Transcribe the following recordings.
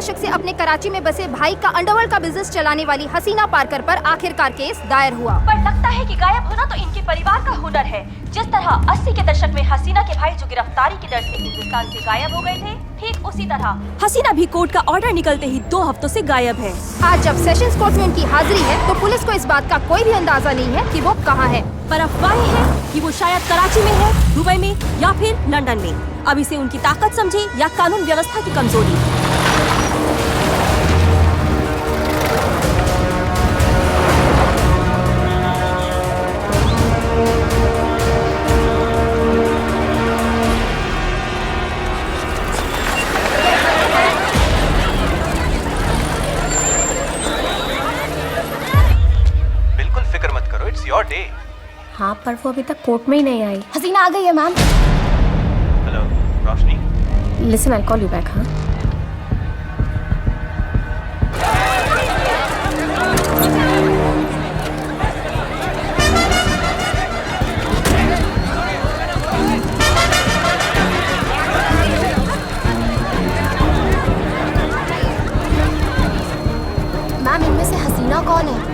दशक से अपने कराची में बसे भाई का अंडरवर्ल्ड का बिजनेस चलाने वाली हसीना पारकर पर आखिरकार केस दायर हुआ। पर लगता है कि गायब होना तो इनके परिवार का हुनर है। जिस तरह 80 के दशक में हसीना के भाई जो गिरफ्तारी के डर से हिंदुस्तान से गायब हो गए थे, ठीक उसी तरह हसीना भी कोर्ट का ऑर्डर निकलते ही 2 हफ्तों से गायब है। आज जब सेशंस कोर्ट में उनकी हाजिरी है तो पुलिस को इस बात का कोई भी अंदाजा नहीं है कि वो कहाँ है। पर अफवाहें हैं कि वो शायद कराची में है, दुबई में या फिर लंदन में। अब इसे उनकी ताकत समझे या कानून व्यवस्था की कमजोरी। बिल्कुल फिक्र मत करो, इट्स योर डे। हाँ, पर वो अभी तक कोर्ट में ही नहीं आई। हसीना आ गई है ma'am. Hello Roshni. Listen, I call you back. हाँ, मैम इनमें से हसीना कौन है?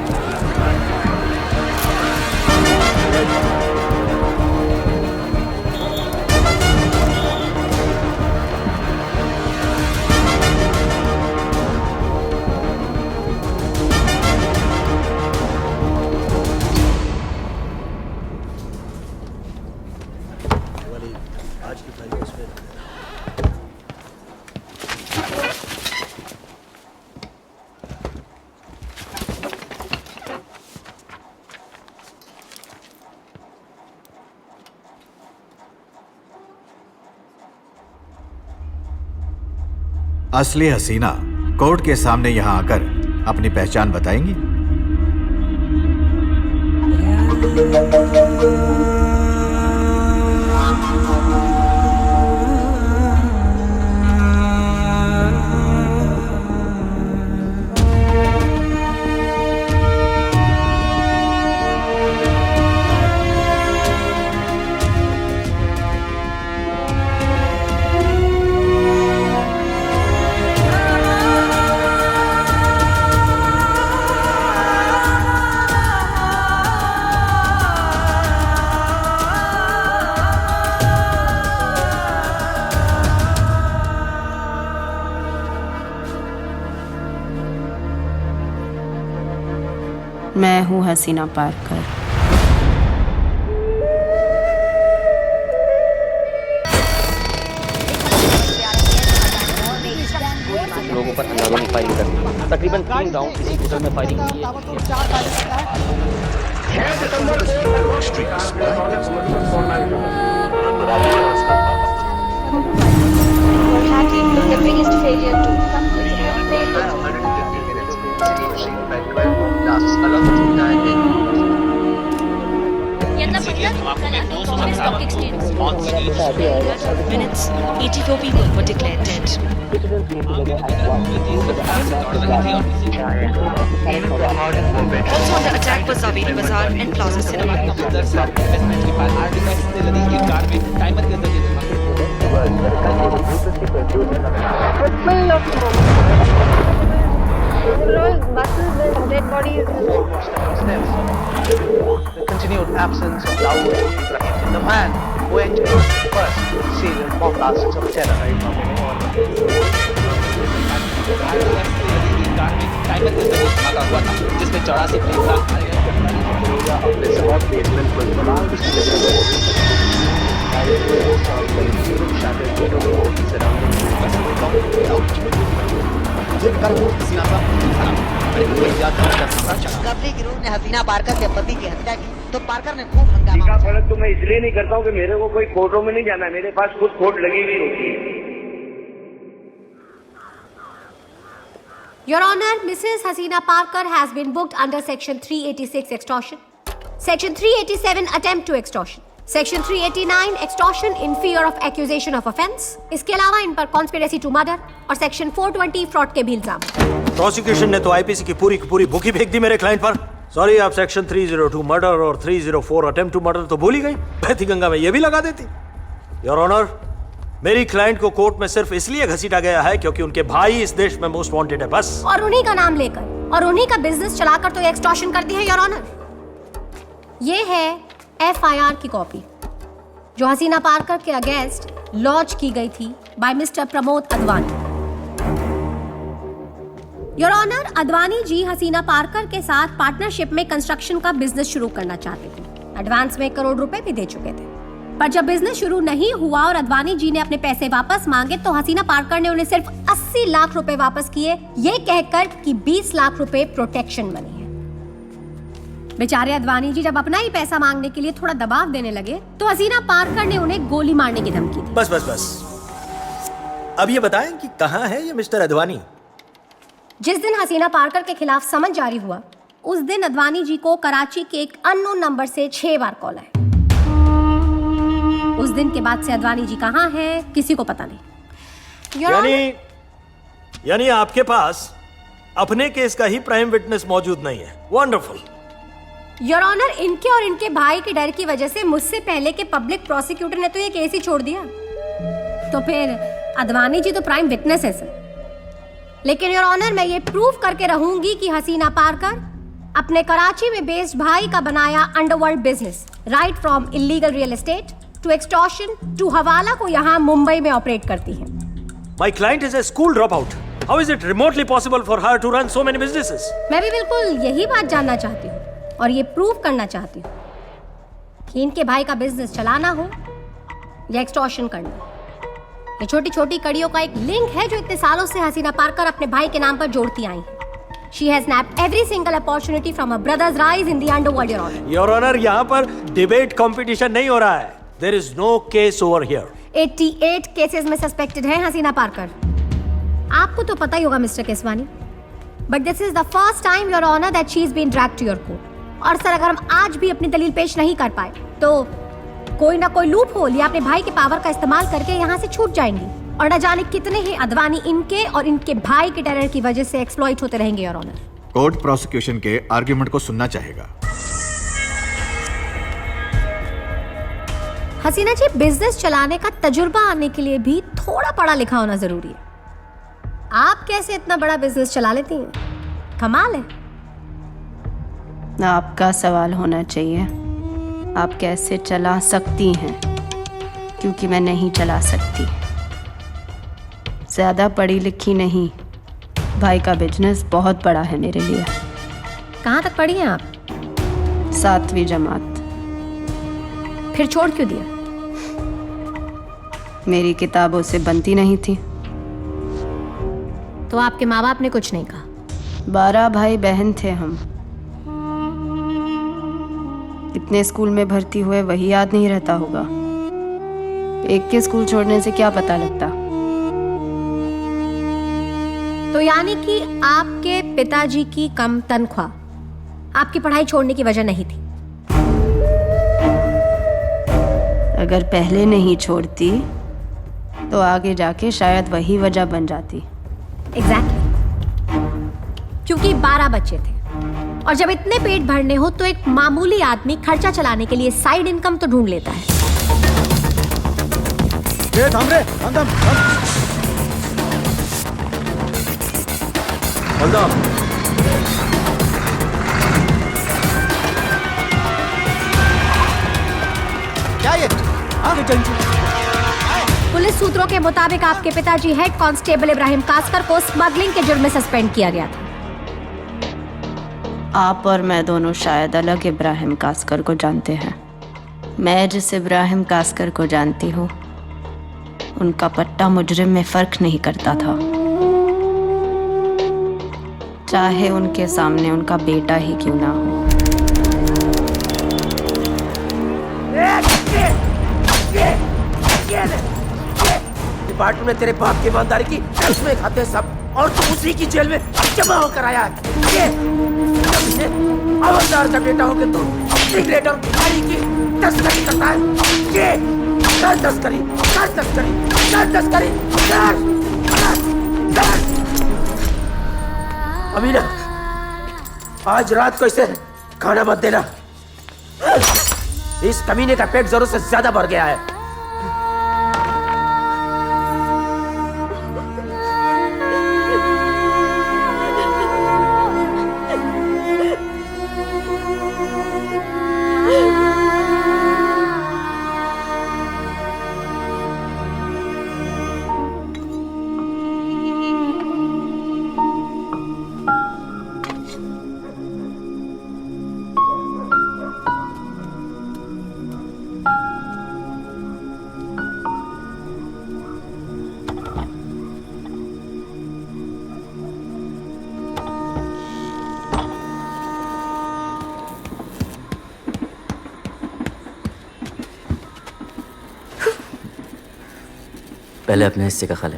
असली हसीना कोर्ट के सामने यहाँ आकर अपनी पहचान बताएंगी। मैं हूँ हसीना पारकर। लोगों पर अंदाजों में फायरिंग करनी, तकरीबन 3 राउंड किसी होटल में फायरिंग की minutes, 84 people were declared dead. Also under attack was Zaveri Bazaar and Plaza Cinema. Buses with dead bodies. The continued absence of Dawood Ibrahim, the man who entered first serial bomb blasts of terror. जिसमें 84 गबरी गिरोह ने हसीना पारकर के पति की हत्या की तो पारकर ने खूब हंगामा। फर्क तो मैं इसलिए नहीं करता हूँ कि मेरे को कोई कोर्टों में नहीं जाना है, मेरे पास खुद कोर्ट लगी हुई होती है। Your Honor, Mrs. Hasina Parker has been booked under Section 386 extortion, Section 387 attempt to extortion, Section 389 extortion in fear of accusation of offence। इसके अलावा इन पर conspiracy to murder और Section 420 फ्रॉड के भी इल्जाम। प्रोसिक्यूशन ने तो आईपीसी की पूरी भूखी फेंक दी मेरे क्लाइंट पर। सॉरी, आप सेक्शन 302 मर्डर और 304 अटेम्प्ट टू मर्डर तो भूल ही गई। बहती गंगा में ये भी लगा देती। योर ऑनर, मेरी क्लाइंट को कोर्ट में सिर्फ इसलिए घसीटा गया है क्योंकि उनके भाई इस देश में मोस्ट वांटेड है, बस। और उन्हीं का नाम लेकर और उन्हीं का बिजनेस चलाकर तो ये एक्सटॉर्शन करती है योर ऑनर। ये है FIR की कॉपी जो हसीना पारकर के अगेंस्ट लॉन्च की गई थी by mister Pramod Advani. Your honour, Advani ji Haseena Parkar के साथ पार्टनरशिप में कंस्ट्रक्शन का बिजनेस शुरू करना चाहते थे। एडवांस में 1 करोड़ रुपए भी दे चुके थे, पर जब बिजनेस शुरू नहीं हुआ और अडवाणी जी ने अपने पैसे वापस मांगे तो हसीना पारकर ने उन्हें सिर्फ 80 लाख रुपए वापस किए, ये कहकर कि 20 लाख रुपए प्रोटेक्शन बनी है। बेचारे अडवाणी जी जब अपना ही पैसा मांगने के लिए थोड़ा दबाव देने लगे तो हसीना पारकर ने उन्हें गोली मारने की धमकी दी। बस अब ये बताएं कि कहाँ है ये मिस्टर अडवाणी? जिस दिन हसीना पारकर के खिलाफ समन जारी हुआ उस दिन अडवाणी जी को कराची के एक अननोन नंबर से 6 बार कॉल आए। उस दिन के बाद से अडवाणी जी कहाँ हैं किसी को पता नहीं। यानी आपके पास अपने केस का ही प्राइम विटनेस मौजूद नहीं है। वंडरफुल योर ऑनर, इनके और इनके भाई के डर की वजह से मुझसे पहले के पब्लिक प्रोसिक्यूटर ने तो ये केस ही छोड़ दिया, तो फिर अडवाणी जी तो प्राइम विटनेस है सर। लेकिन योर ऑनर, मैं ये प्रूव करके रहूंगी कि हसीना पारकर अपने कराची में बेस्ड भाई का बनाया underworld business, right from illegal real estate to extortion to hawala को यहाँ मुंबई में ऑपरेट करती है। My client is a school dropout. How is it remotely possible for her to run so many businesses? मैं भी बिल्कुल यही बात जानना चाहती हूँ और ये प्रूव करना चाहती हूँ कि इनके भाई का बिजनेस चलाना हो या एक्सटॉर्शन करना। ये छोटी छोटी कड़ियों का एक लिंक है जो इतने सालों से हसीना पारकर अपने भाई के नाम पर जोड़ती आई है। She has snapped every single opportunity from her brother's rise in the underworld, Your Honor. Your Honor, यहाँ पर डिबेट कंपटीशन नहीं हो रहा है। There is no case over here. 88 cases में सस्पेक्टेड है हसीना पारकर। आपको तो पता ही होगा mister Keswani, but this is the first time your honour that she is been dragged to your court. और सर, अगर हम आज भी अपनी दलील पेश नहीं कर पाए तो कोई ना कोई लूप होल या अपने भाई के पावर का इस्तेमाल करके यहाँ से छूट जाएंगी और न जाने कितने ही अडवाणी इनके और इनके भाई के टेरर की वजह से एक्सप्लॉइट होते रहेंगे योर ऑनर। कोर्ट प्रोसिक्यूशन के आर्ग्यूमेंट को सुनना चाहेगा। हसीना जी, बिजनेस चलाने का तजुर्बा आने के लिए भी थोड़ा पढ़ा लिखा होना जरूरी है। आप कैसे इतना बड़ा बिजनेस चला लेती हैं? कमाल है। आपका सवाल होना चाहिए, आप कैसे चला सकती हैं, क्योंकि मैं नहीं चला सकती। ज्यादा पढ़ी लिखी नहीं, भाई का बिजनेस बहुत बड़ा है मेरे लिए। कहाँ तक पढ़ी हैं आप? 7वीं जमात। फिर छोड़ क्यों दिया? मेरी किताबों से बनती नहीं थी। तो आपके माँ बाप ने कुछ नहीं कहा? 12 भाई बहन थे हम। इतने स्कूल में भर्ती हुए वही याद नहीं रहता होगा। एक के स्कूल छोड़ने से क्या पता लगता। तो यानी कि आपके पिताजी की कम तनख्वाह आपकी पढ़ाई छोड़ने की वजह नहीं थी? अगर पहले नहीं छोड़ती तो आगे जाके शायद वही वजह बन जाती। एग्जैक्टली। क्योंकि 12 बच्चे थे और जब इतने पेट भरने हो तो एक मामूली आदमी खर्चा चलाने के लिए साइड इनकम तो ढूंढ लेता है। क्या ये? पुलिस सूत्रों के मुताबिक आपके पिताजी हेड कांस्टेबल इब्राहिम कासकर को स्मगलिंग के जुर्म में सस्पेंड किया गया था। आप और मैं दोनों शायद अलग इब्राहिम कासकर को जानते हैं। मैं जिस इब्राहिम कासकर को जानती हूँ उनका पट्टा मुजरिम में फर्क नहीं करता था, चाहे उनके सामने उनका बेटा ही क्यों ना हो। डिपार्टमेंट में तेरे बाप की ईमानदारी की कसमें खाते सब, और तू उसी की जेल में जमा होकर आया है। अवतार का बेटा होकर तू सिगरेट और खाड़ी की तस्करी करता है। ये तस्करी, तस्करी, तस्करी। अमीना, आज रात को इसे खाना मत देना। इस कमीने का पेट जरूरत से ज्यादा भर गया है। पहले अपने हिस्से का खा ले।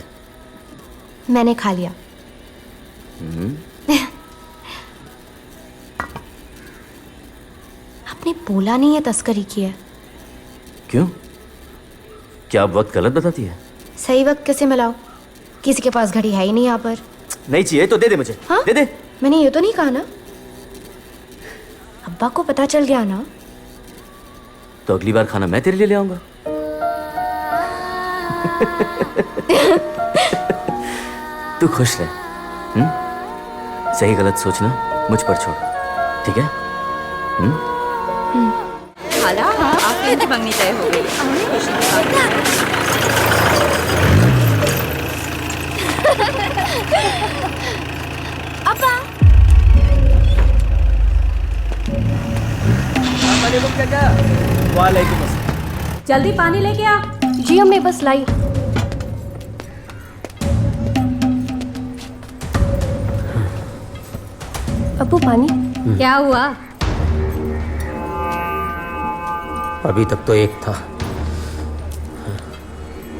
मैंने खा लिया। आपने बोला नहीं है तस्करी की है। क्यों? क्या अब वक्त गलत बताती है? सही वक्त कैसे मिलाओ? किसी के पास घड़ी है ही नहीं यहाँ पर। नहीं चाहिए तो दे दे मुझे। हाँ? दे दे। मैंने ये तो नहीं कहा ना। अब्बा को पता चल गया ना तो अगली बार खाना मैं तेरे लिए ले आऊंगा। तू खुश रह। सही गलत सोचना मुझ पर छोड़, ठीक है? खाला, आपकी इनकी मंगनी तय हो गई। अब्बा वालेकुम अस्सलाम। जल्दी पानी लेके आ। जी अम्मी बस लाई। अब्बू पानी। क्या हुआ? अभी तक तो एक था,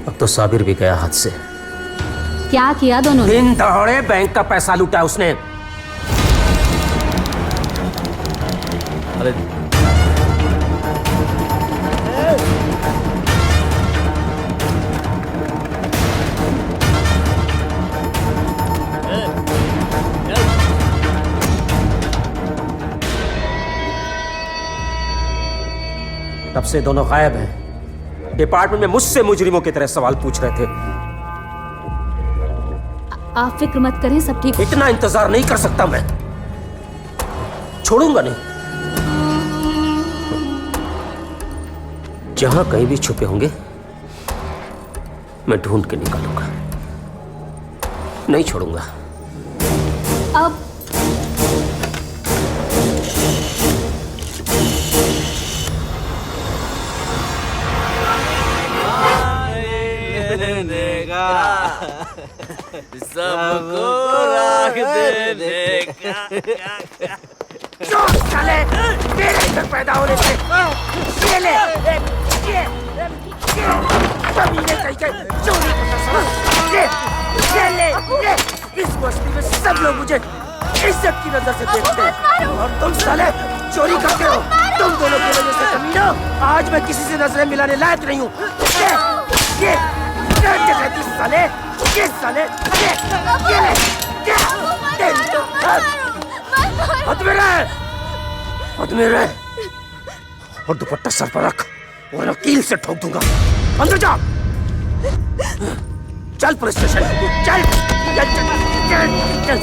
अब तो साबिर भी गया हाथ से। क्या किया दोनों ने? दिन दहाड़े बैंक का पैसा लूटा उसने। अरे तब से दोनों गायब हैं। डिपार्टमेंट में मुझसे मुजरिमों की तरह सवाल पूछ रहे थे। आप फिक्र मत करें, सब ठीक। इतना इंतजार नहीं कर सकता मैं, छोड़ूंगा नहीं। जहां कहीं भी छुपे होंगे मैं ढूंढ के निकालूंगा, नहीं छोड़ूंगा। अब सबको राख देने का। जो साले तेरे इधर पैदा होने से ये ले, ये कमीने कहीं के चोरी को समझ, ये ले, इस बस्ती में सब लोग मुझे इज्जत की नजर से देखते हैं और तुम साले चोरी करते हो। तुम दोनों की वजह से कमीनों आज मैं किसी से नजरें मिलाने लायक नहीं हूँ। ये साले, ये साले, ये ले, हद में रह और दुपट्टा सर पर रख वरना कील से ठोक दूंगा। अंदर जा, चल पुलिस स्टेशन, चल चल चल चल चल।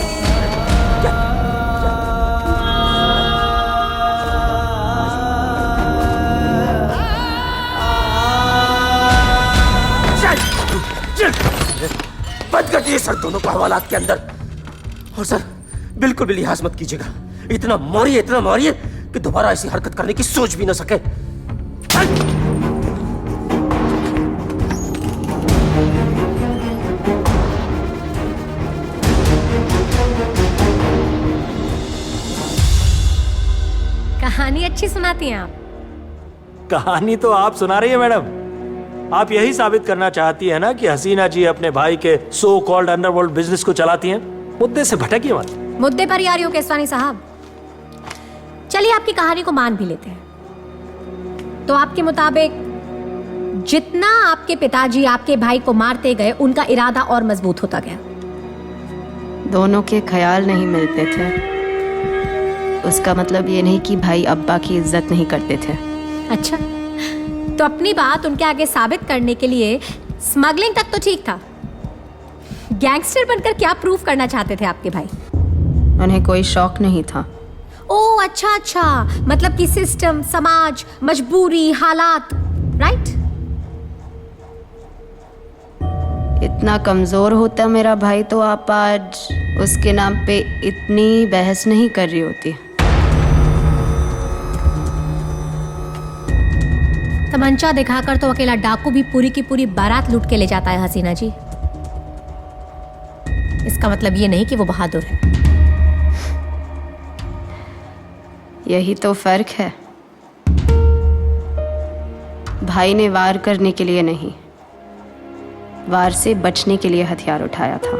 बंद कर दिए सर दोनों को हवालात के अंदर। और सर बिल्कुल भी लिहाज मत कीजिएगा, इतना मारिए कि दोबारा ऐसी हरकत करने की सोच भी ना सके। कहानी अच्छी सुनाती हैं आप। कहानी तो आप सुना रही है मैडम। आप यही साबित करना चाहती है ना कि हसीना जी अपने भाई के सो कॉल्ड अंडरवर्ल्ड बिजनेस को चलाती हैं। मुद्दे से भटकिए मत। मुद्दे पर ही आ रही हो केसवानी साहब। चलिए आपकी कहानी को मान भी लेते हैं। तो आपके मुताबिक जितना आपके पिताजी आपके भाई को मारते गए उनका इरादा और मजबूत होता गया। दोनों के ख्याल नहीं मिलते थे, उसका मतलब ये नहीं कि भाई अब्बा की इज्जत नहीं करते थे। अच्छा, तो अपनी बात उनके आगे साबित करने के लिए स्मगलिंग तक तो ठीक था, गैंगस्टर बनकर क्या प्रूफ करना चाहते थे आपके भाई? उन्हें कोई शौक नहीं था। ओह अच्छा, मतलब कि सिस्टम, समाज, मजबूरी, हालात, राइट? इतना कमजोर होता मेरा भाई तो आप आज उसके नाम पे इतनी बहस नहीं कर रही होती। तमंचा दिखाकर तो अकेला डाकू भी पूरी की पूरी बारात लूट के ले जाता है हसीना जी। इसका मतलब ये नहीं कि वो बहादुर है। यही तो फर्क है। भाई ने वार करने के लिए नहीं, वार से बचने के लिए हथियार उठाया था,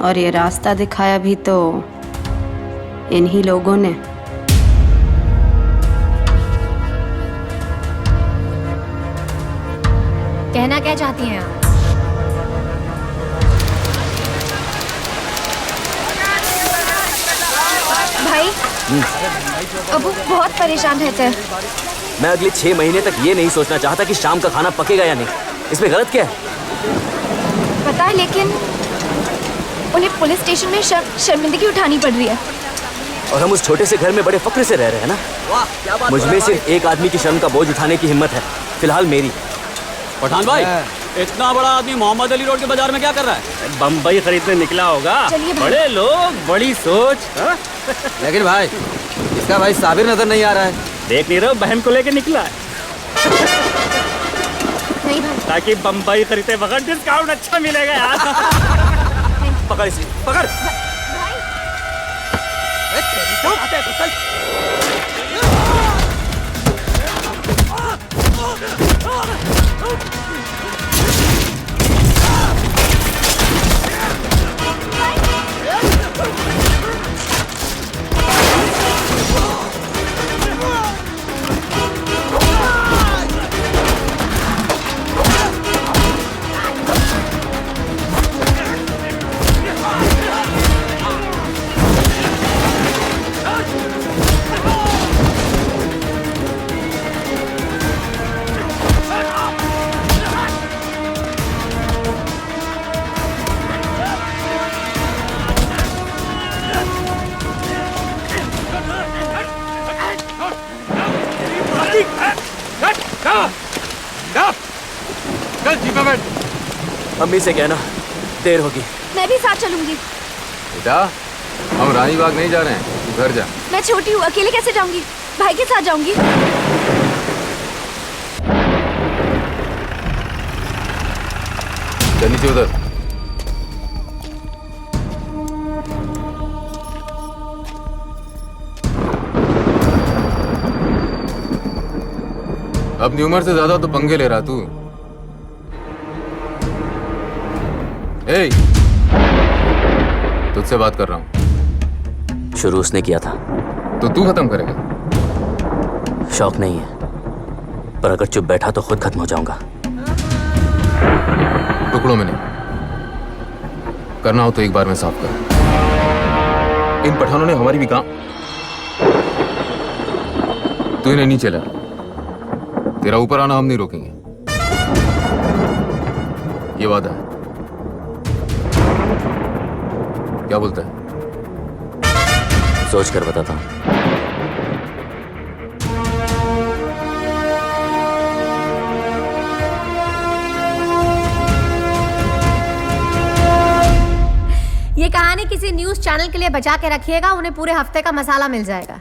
और ये रास्ता दिखाया भी तो इन्हीं लोगों ने। कहना क्या चाहती हैं आप? भाई अबू बहुत परेशान रहते हैं। मैं अगले 6 महीने तक ये नहीं सोचना चाहता कि शाम का खाना पकेगा या नहीं। इसमें गलत क्या है? पता है, लेकिन उन्हें पुलिस स्टेशन में शर्मिंदगी उठानी पड़ रही है। और हम उस छोटे से घर में बड़े फक्र से रह रहे हैं ना। मुझ में सिर्फ एक आदमी की शर्म का बोझ उठाने की हिम्मत है, फिलहाल मेरी। पठान भाई, इतना बड़ा आदमी मोहम्मद अली रोड के बाजार में क्या कर रहा है? बम्बई खरीदने निकला होगा। बड़े लोग, बड़ी सोच। लेकिन भाई, इसका भाई साबिर नजर नहीं आ रहा है। देख नहीं रहे हो, बहन को लेके निकला है। नहीं भाई, ताकि बम्बई खरीदते वक्त डिस्काउंट अच्छा मिलेगा यार। पकड़ इसे, पकड़। अम्मी से कहना देर होगी। मैं भी साथ चलूंगी। बेटा, हम रानी बाग नहीं जा रहे हैं, तू घर जा। मैं छोटी हूँ, अकेले कैसे जाऊंगी? भाई के साथ जाऊंगी। चल नीचे उधर। अपनी उम्र से ज्यादा तो पंगे ले रहा तू। ए, तुझसे बात कर रहा हूं। शुरू उसने किया था तो तू खत्म करेगा? शौक नहीं है, पर अगर चुप बैठा तो खुद खत्म हो जाऊंगा। टुकड़ों में नहीं, करना हो तो एक बार में साफ कर। इन पठानों ने हमारी भी काम। तू इन्हें नहीं चला, तेरा ऊपर आना हम नहीं रोकेंगे, ये वादा है। क्या बोलता है? सोच कर बताता हूं। ये कहानी किसी न्यूज चैनल के लिए बचा के रखिएगा, उन्हें पूरे हफ्ते का मसाला मिल जाएगा।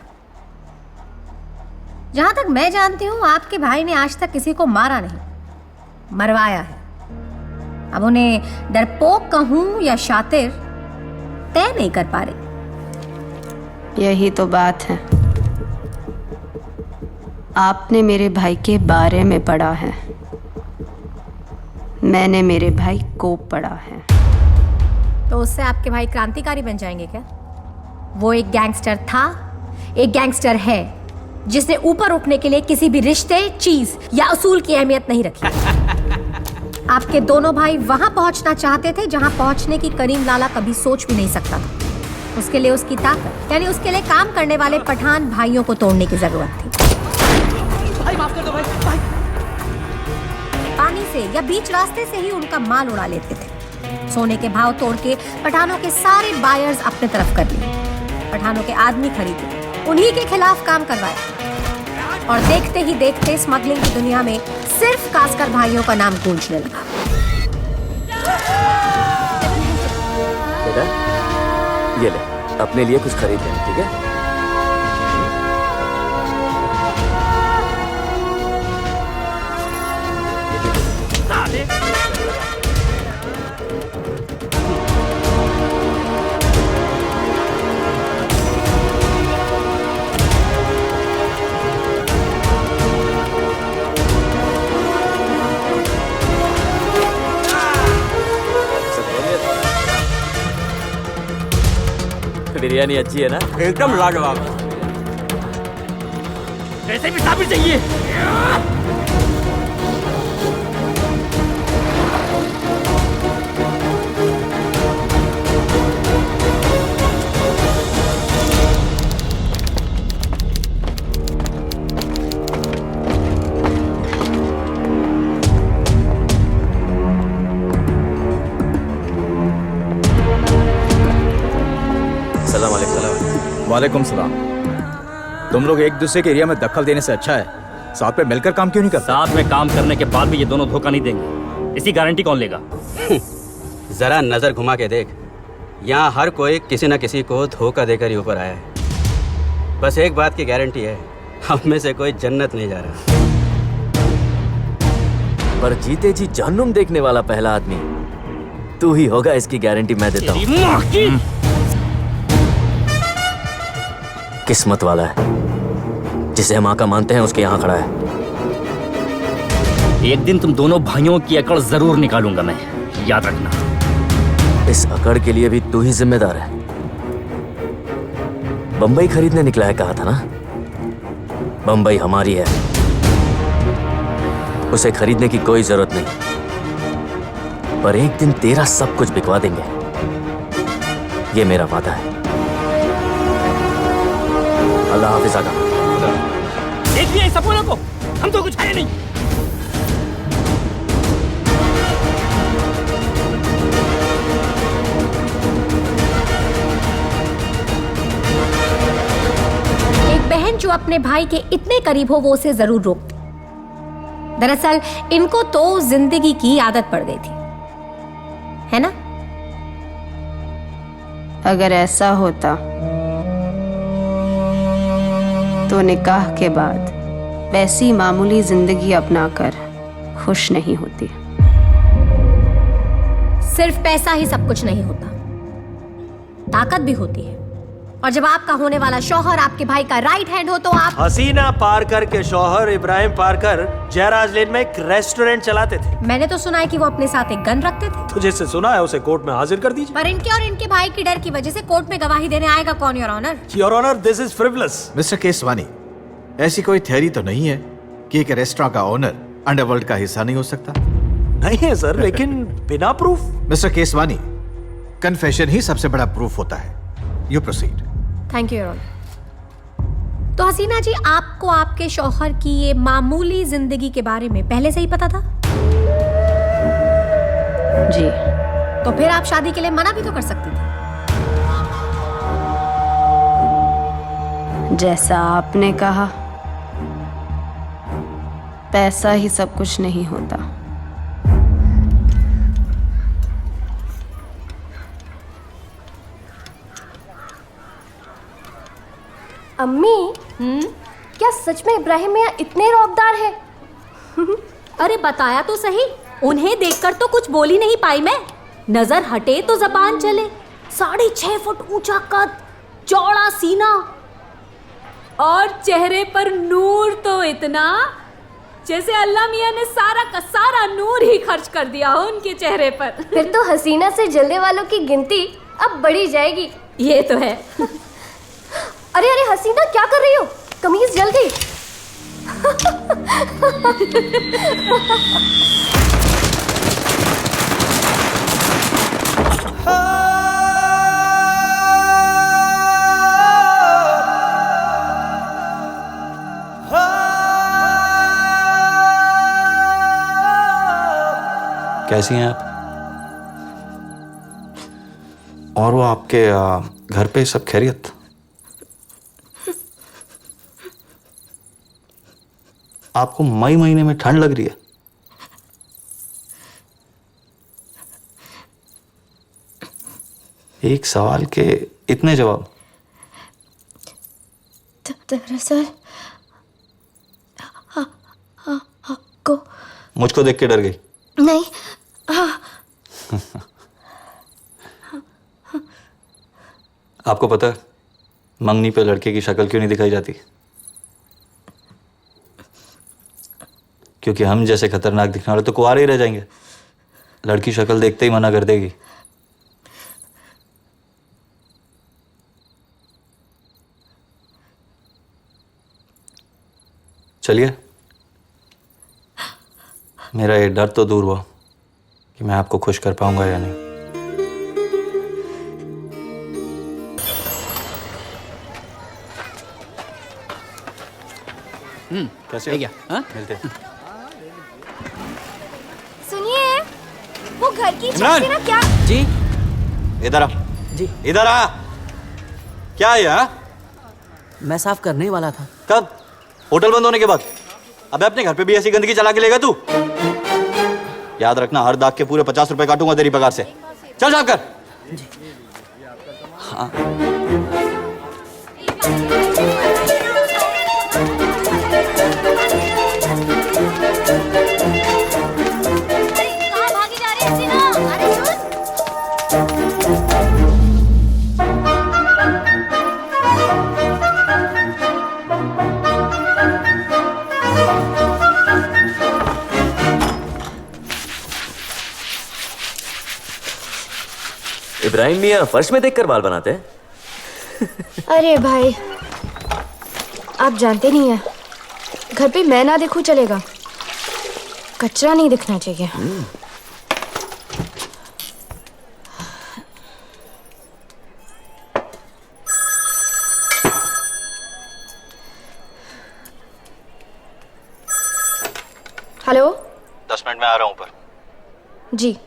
जहां तक मैं जानती हूं, आपके भाई ने आज तक किसी को मारा नहीं, मरवाया है। अब उन्हें डरपोक कहूं या शातिर तय नहीं कर पा रही। यही तो बात है। आपने मेरे भाई के बारे में पढ़ा है, मैंने मेरे भाई को पढ़ा है। तो उससे आपके भाई क्रांतिकारी बन जाएंगे क्या? वो एक गैंगस्टर था, एक गैंगस्टर है, जिसने ऊपर उठने के लिए किसी भी रिश्ते, चीज या असूल की अहमियत नहीं रखी। आपके दोनों भाई वहां पहुंचना चाहते थे जहां पहुंचने की करीम लाला कभी सोच भी नहीं सकता था। उसके लिए उसकी ताकत, यानी उसके लिए काम करने वाले पठान भाइयों को तोड़ने की जरूरत थी। भाई माफ कर दो भाई। पानी से या बीच रास्ते से ही उनका माल उड़ा लेते थे। सोने के भाव तोड़ के पठानों के सारे बायर्स अपने तरफ कर लिए, पठानों के आदमी खरीदे, उन्हीं के खिलाफ काम करवाया, और देखते ही देखते स्मगलिंग की दुनिया में सिर्फ कास्कर भाइयों का नाम गूंजने लगा। बेटा, ये ले, अपने लिए कुछ खरीद ले, ठीक है? बिरयानी अच्छी है ना? एकदम लाजवाब। वैसे भी साबित चाहिए। वालेकुम सलाम। तुम लोग एक दूसरे के एरिया में दखल देने से अच्छा है साथ में मिलकर काम क्यों नहीं करते? साथ में काम करने के बाद भी ये दोनों धोखा नहीं देंगे, इसकी गारंटी कौन लेगा? जरा नजर घुमा के देख, यहाँ हर कोई किसी न किसी को धोखा देकर ही ऊपर आया है। बस एक बात की गारंटी है, हम में से कोई जन्नत नहीं जा रहा। पर जीते जी जहन्नुम देखने वाला पहला आदमी तू ही होगा, इसकी गारंटी मैं देता हूँ। किस्मत वाला है, जिसे हम आका मानते हैं उसके यहाँ खड़ा है। एक दिन तुम दोनों भाइयों की अकड़ जरूर निकालूंगा मैं, याद रखना। इस अकड़ के लिए भी तू ही जिम्मेदार है। बंबई खरीदने निकला है कहा था ना? बंबई हमारी है, उसे खरीदने की कोई जरूरत नहीं। पर एक दिन तेरा सब कुछ बिकवा देंगे, ये मेरा वादा है। अल्लाह हाफिज आका। देखिए सपोला को, हम तो कुछ है नहीं। एक बहन जो अपने भाई के इतने करीब हो वो उसे जरूर रोकती। दरअसल इनको तो जिंदगी की आदत पड़ गई थी, है ना? अगर ऐसा होता तो निकाह के बाद वैसी मामूली जिंदगी अपनाकर खुश नहीं होती। सिर्फ पैसा ही सब कुछ नहीं होता, ताकत भी होती है। और जब आपका होने वाला शौहर आपके भाई का राइट हैंड हो तो आप। हसीना पारकर के शौहर इब्राहिम पारकर जयराज लेन में एक रेस्टोरेंट चलाते थे। मैंने तो सुना है कि वो अपने साथ एक गन रखते थे। तो जिससे सुना है उसे कोर्ट में हाजिर कर दीजिए। पर इनके और इनके भाई की डर की वजह से कोर्ट में गवाही देने आएगा कौन, your honour? Your honour, this is frivolous. Mister Keswani, ऐसी कोई थ्योरी तो नहीं है कि एक रेस्टोरेंट का ओनर अंडरवर्ल्ड का हिस्सा नहीं हो सकता? नहीं है सर, लेकिन बिना प्रूफ। मिस्टर केसवानी, कन्फेशन ही सबसे बड़ा प्रूफ होता है। You proceed. Thank you your honour. तो हसीना जी, आपको आपके शौहर की ये मामूली जिंदगी के बारे में पहले से ही पता था? जी। तो फिर आप शादी के लिए मना भी तो कर सकती थी। जैसा आपने कहा, पैसा ही सब कुछ नहीं होता। अम्मी, क्या सच में इब्राहिम मियां इतने रौबदार है? अरे बताया तो सही, उन्हें देखकर तो कुछ बोल ही नहीं पाई मैं। नजर हटे तो जबान चले। 6.5 फुट ऊंचा कद, चौड़ा सीना और चेहरे पर नूर तो इतना जैसे अल्लाह मियां ने सारा का सारा नूर ही खर्च कर दिया हो उनके चेहरे पर। फिर तो हसीना से जलने वालों की गिनती अब बढ़ी जाएगी। ये तो है। अरे अरे हसीना, क्या कर रही हो? कमीज जल गई। कैसी हैं आप? और वो आपके घर पे सब खैरियत? आपको मई महीने में ठंड लग रही है? एक सवाल के इतने जवाब। दरअसल आपको मुझको देख के डर गई? नहीं। आपको पता है मंगनी पे लड़के की शक्ल क्यों नहीं दिखाई जाती? क्योंकि हम जैसे खतरनाक दिखने वाले तो कुंवारे ही रह जाएंगे। लड़की शक्ल देखते ही मना कर देगी। चलिए, मेरा ये डर तो दूर हुआ कि मैं आपको खुश कर पाऊंगा या नहीं। कैसे हो? हाँ? मिलते हैं। सुनिए, वो घर की छत इमरान! से ना क्या जी इधर आ। जी इधर आ। क्या है यार? मैं साफ करने ही वाला था। कब? होटल बंद होने के बाद? अबे अपने घर पे भी ऐसी गंदगी चला के लेगा तू? याद रखना, हर दाग के पूरे 50 रुपए काटूंगा तेरी पगार से। चल साफ कर। हाँ। कहाँ भागी जा रही है हसीना? अरे इब्राहिम मियाँ फर्श में देखकर बाल बनाते हैं? अरे भाई, आप जानते नहीं है, घर पे मैं ना देखूं चलेगा, कचरा नहीं दिखना चाहिए। हेलो। 10 मिनट में आ रहा हूँ ऊपर। जी।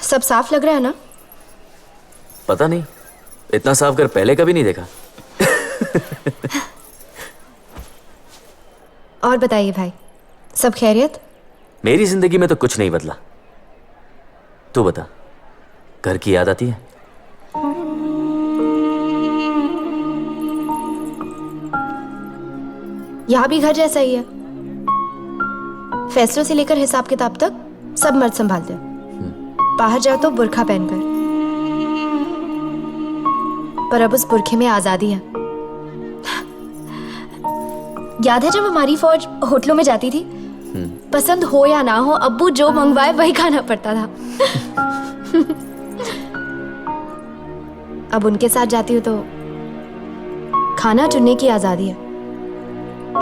सब साफ लग रहा है ना? पता नहीं, इतना साफ घर पहले कभी नहीं देखा। और बताइए भाई, सब खैरियत? मेरी जिंदगी में तो कुछ नहीं बदला। तू बता, घर की याद आती है? यहाँ भी घर जैसा ही है। फैसलों से लेकर हिसाब किताब तक सब मर्द संभालते हैं। बाहर जाओ तो बुर्खा पहनकर, पर अब उस बुर्खे में आजादी है। याद है जब हमारी फौज होटलों में जाती थी, पसंद हो या ना हो, अब्बू जो मंगवाए वही खाना पड़ता था। अब उनके साथ जाती हूँ तो खाना चुनने की आजादी है,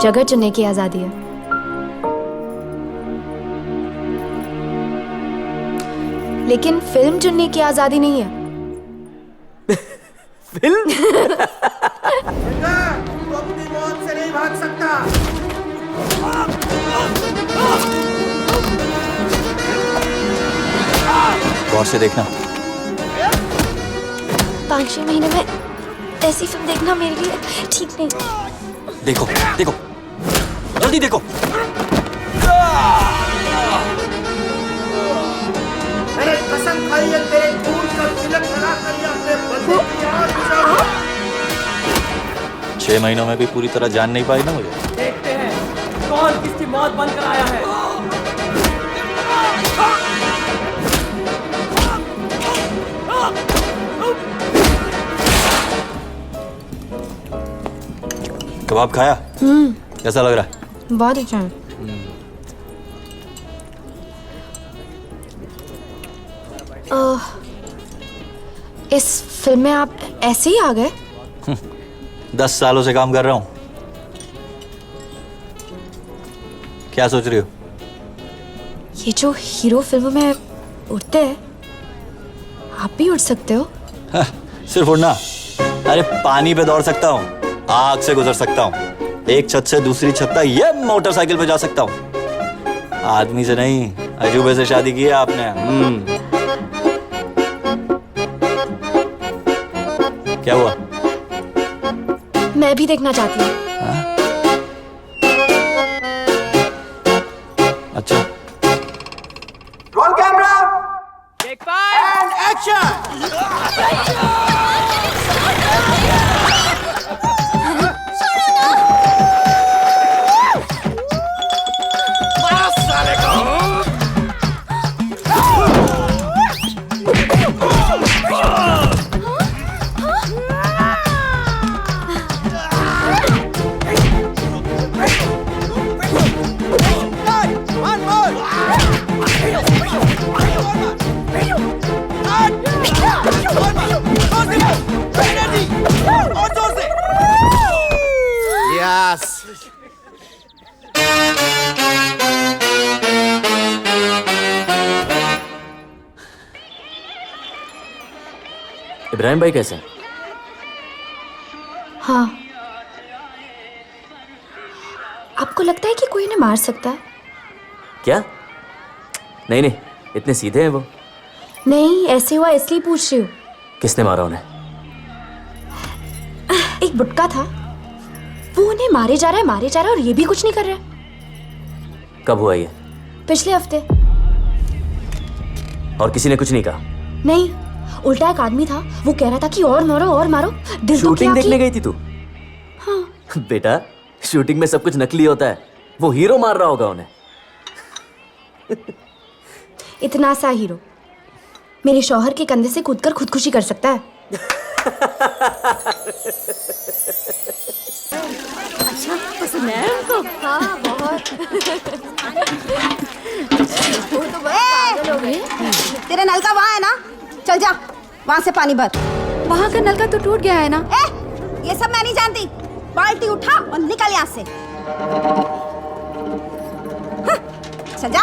जगह चुनने की आजादी है। लेकिन फिल्म चुनने की आजादी नहीं है। फिल्म? तू अपनी मौत से नहीं भाग सकता। गौर से देखना। 5-6 महीने में ऐसी फिल्म देखना मेरे लिए ठीक नहीं। देखो देखो, जल्दी देखो। मैंने कसम खाई है तेरे खून का तिलक लगा कर ये अपने बंदे की आग बुझाऊंगा। 6 महीनों में भी पूरी तरह जान नहीं पाई ना मुझे। देखते हैं कौन किसकी मौत बनकर आया है। कबाब खाया? कैसा लग रहा है? बहुत अच्छा है। इस फिल्म में आप ऐसे ही आ गए? 10 सालों से काम कर रहा हूं। क्या सोच रही हो? ये जो हीरो फिल्म में उड़ते हैं, आप भी उड़ सकते हो? सिर्फ उड़ना? अरे पानी पे दौड़ सकता हूँ, आग से गुजर सकता हूँ, एक छत से दूसरी छत तक ये मोटरसाइकिल पे जा सकता हूँ। आदमी से नहीं, अजूबे से शादी की है आपने। क्या हुआ? मैं भी देखना चाहती हूँ। अच्छा। Roll camera, and action. Ibrahim भाई कैसे हैं? हाँ। आपको लगता है कि कोई इन्हें मार सकता है? क्या? नहीं नहीं, इतने सीधे हैं वो। नहीं, ऐसे हुआ इसलिए पूछ रही हूँ। किसने मारा उन्हें? एक बुटका था, वो उन्हें मारे जा रहा है और ये भी कुछ नहीं कर रहा है। कब हुआ ये? पिछले हफ्ते। और किसी ने कुछ नहीं कहा? नहीं, उल्टा एक आदमी था, वो कह रहा था कि और मारो। दिल तो शूटिंग क्या देखने गई थी तू? हाँ। बेटा, शूटिंग में सब कुछ नकली होता है, वो हीरो मार रहा होगा उन्हें। इतना सा हीरो मेरे शौहर के कंधे से कूदकर खुदकुशी कर सकता है? अच्छा पसंद है उनको? हाँ, बहुत। तेरा नलका वहाँ है ना, चल जा वहाँ से पानी भर। वहाँ का नलका तो टूट गया है ना। ये सब मैं नहीं जानती, बाल्टी उठा और निकल यहाँ से। चल जा।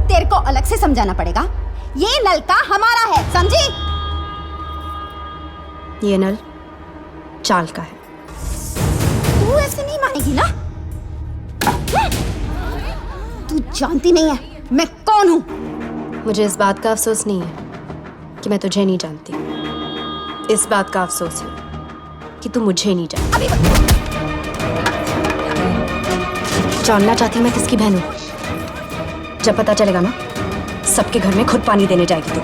तेरे को अलग से समझाना पड़ेगा, ये नल का हमारा है, समझी? ये नल चाल का है। तू ऐसे नहीं मानेगी ना? तू जानती नहीं है मैं कौन हूँ। मुझे इस बात का अफसोस नहीं है कि मैं तुझे नहीं जानती, इस बात का अफसोस है कि तू मुझे नहीं जानती। जानना चाहती मैं किसकी बहन हूँ? जब पता चलेगा ना, सबके घर में खुद पानी देने जाएगी तू।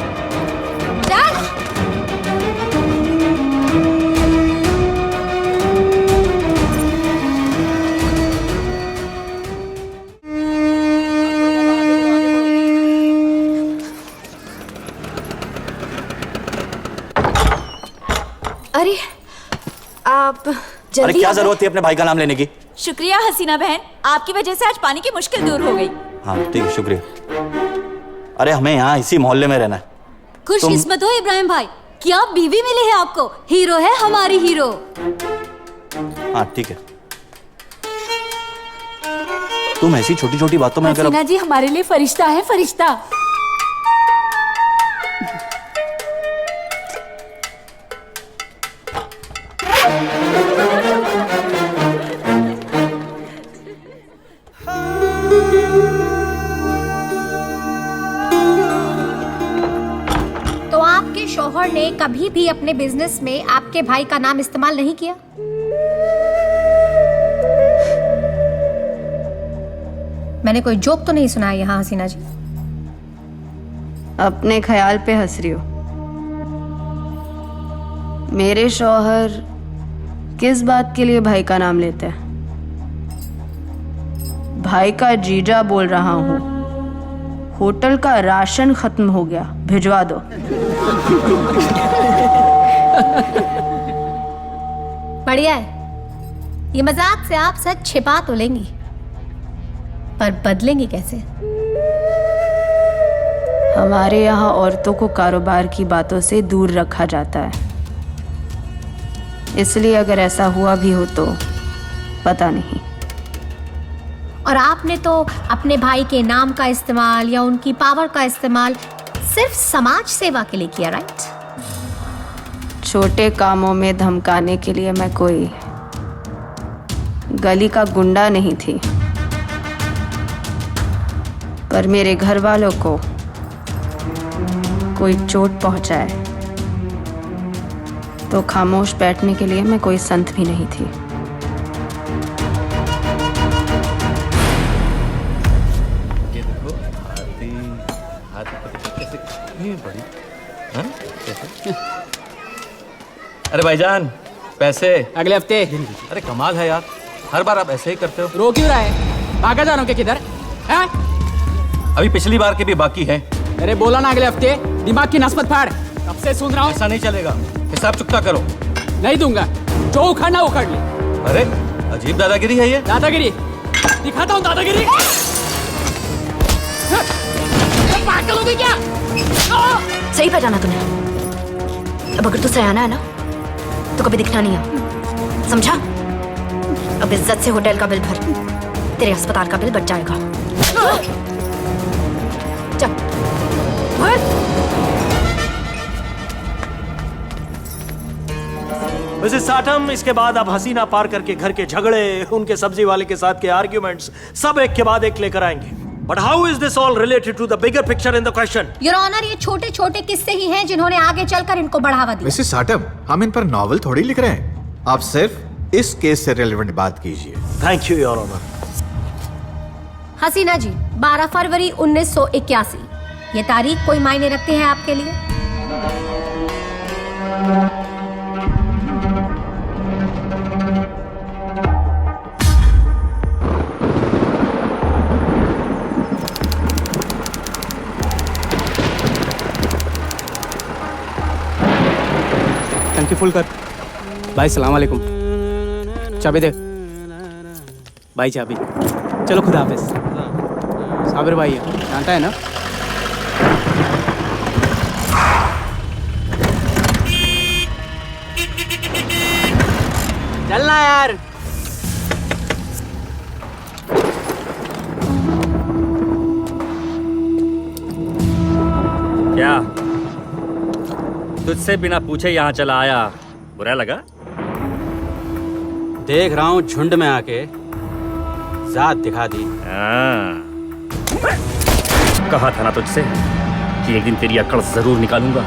अरे आप जल्दी। अरे क्या जरूरत थी अपने भाई का नाम लेने की? शुक्रिया हसीना बहन, आपकी वजह से आज पानी की मुश्किल दूर हो गई। हाँ ठीक है, शुक्रिया। अरे हमें यहाँ इसी मोहल्ले में रहना है। खुशकिस्मत हो इब्राहिम भाई कि आप बीवी मिली है आपको। हीरो है हमारी हीरो। हाँ ठीक है। तुम ऐसी छोटी छोटी बातों में अगर हसीना जी हमारे लिए फरिश्ता है, फरिश्ता। तो आपके शौहर ने कभी भी अपने बिजनेस में आपके भाई का नाम इस्तेमाल नहीं किया? मैंने कोई जोक तो नहीं सुनाया यहाँ हसीना जी? अपने ख्याल पे हंस रही हो। मेरे शौहर किस बात के लिए भाई का नाम लेते हैं? भाई का जीजा बोल रहा हूँ, होटल का राशन खत्म हो गया, भिजवा दो। बढ़िया है, ये मजाक से आप सच छिपा तो लेंगी, पर बदलेंगी कैसे? हमारे यहाँ औरतों को कारोबार की बातों से दूर रखा जाता है, इसलिए अगर ऐसा हुआ भी हो तो पता नहीं। और आपने तो अपने भाई के नाम का इस्तेमाल या उनकी पावर का इस्तेमाल सिर्फ समाज सेवा के लिए किया, राइट? छोटे कामों में धमकाने के लिए मैं कोई गली का गुंडा नहीं थी, पर मेरे घर वालों को कोई चोट पहुंचाए तो खामोश बैठने के लिए मैं कोई संत भी नहीं थी। ये देखो, हाथी कैसे बड़ी, हाँ? कैसे? अरे भाईजान, पैसे अगले हफ्ते। अरे कमाल है यार, हर बार आप ऐसे ही करते हो। रो क्यों रहा है? भागा जा रहा हूं क्या किधर? हैं? अभी पिछली बार के भी बाकी हैं। अरे बोला ना अगले हफ्ते, दिमाग की नस मत फाड़। कब से सुन रहा हूँ। ऐसा नहीं चलेगा, हिसाब चुकता करो। नहीं दूंगा, जो उखाड़ना उखाड़ ले। अरे अजीब दादागिरी है ये। दादागिरी दिखाता हूँ, दादागिरी। पागल हो गई क्या? सही पहचाना तूने। अब अगर तू सयाना है ना तो कभी दिखना नहीं है, समझा? अब इज्जत से होटल का बिल भर, तेरे अस्पताल का बिल बच जाएगा। चल भर। मिसेस साटम, इसके बाद अब हसीना पार्कर के घर के झगड़े, उनके सब्जी वाले के साथ के आर्ग्यूमेंट्स सब एक के बाद एक लेकर आएंगे। But how is this all related to the bigger picture in the question? Your honour, ये छोटे छोटे किस्से ही हैं जिन्होंने आगे चलकर इनको बढ़ावा दिया। मिसेस साटम, हम इन पर नॉवल थोड़ी लिख रहे हैं, आप सिर्फ इस केस से रिलेवेंट बात कीजिए। Thank you your honour. Haseena ji, 12 फरवरी 1981, ये तारीख कोई मायने रखती है आपके लिए? टंकी फुल कर। भाई सलाम वालेकुम। चाबी दे भाई, चाबी। चलो खुदा हाफिज। साबिर भाई है, जानता है ना? चलना यार। क्या तुझसे बिना पूछे यहाँ चला आया, बुरा लगा? देख रहा हूँ झुंड में आके जात दिखा दी। कहा था ना तुझसे कि एक दिन तेरी अकड़ जरूर निकालूंगा।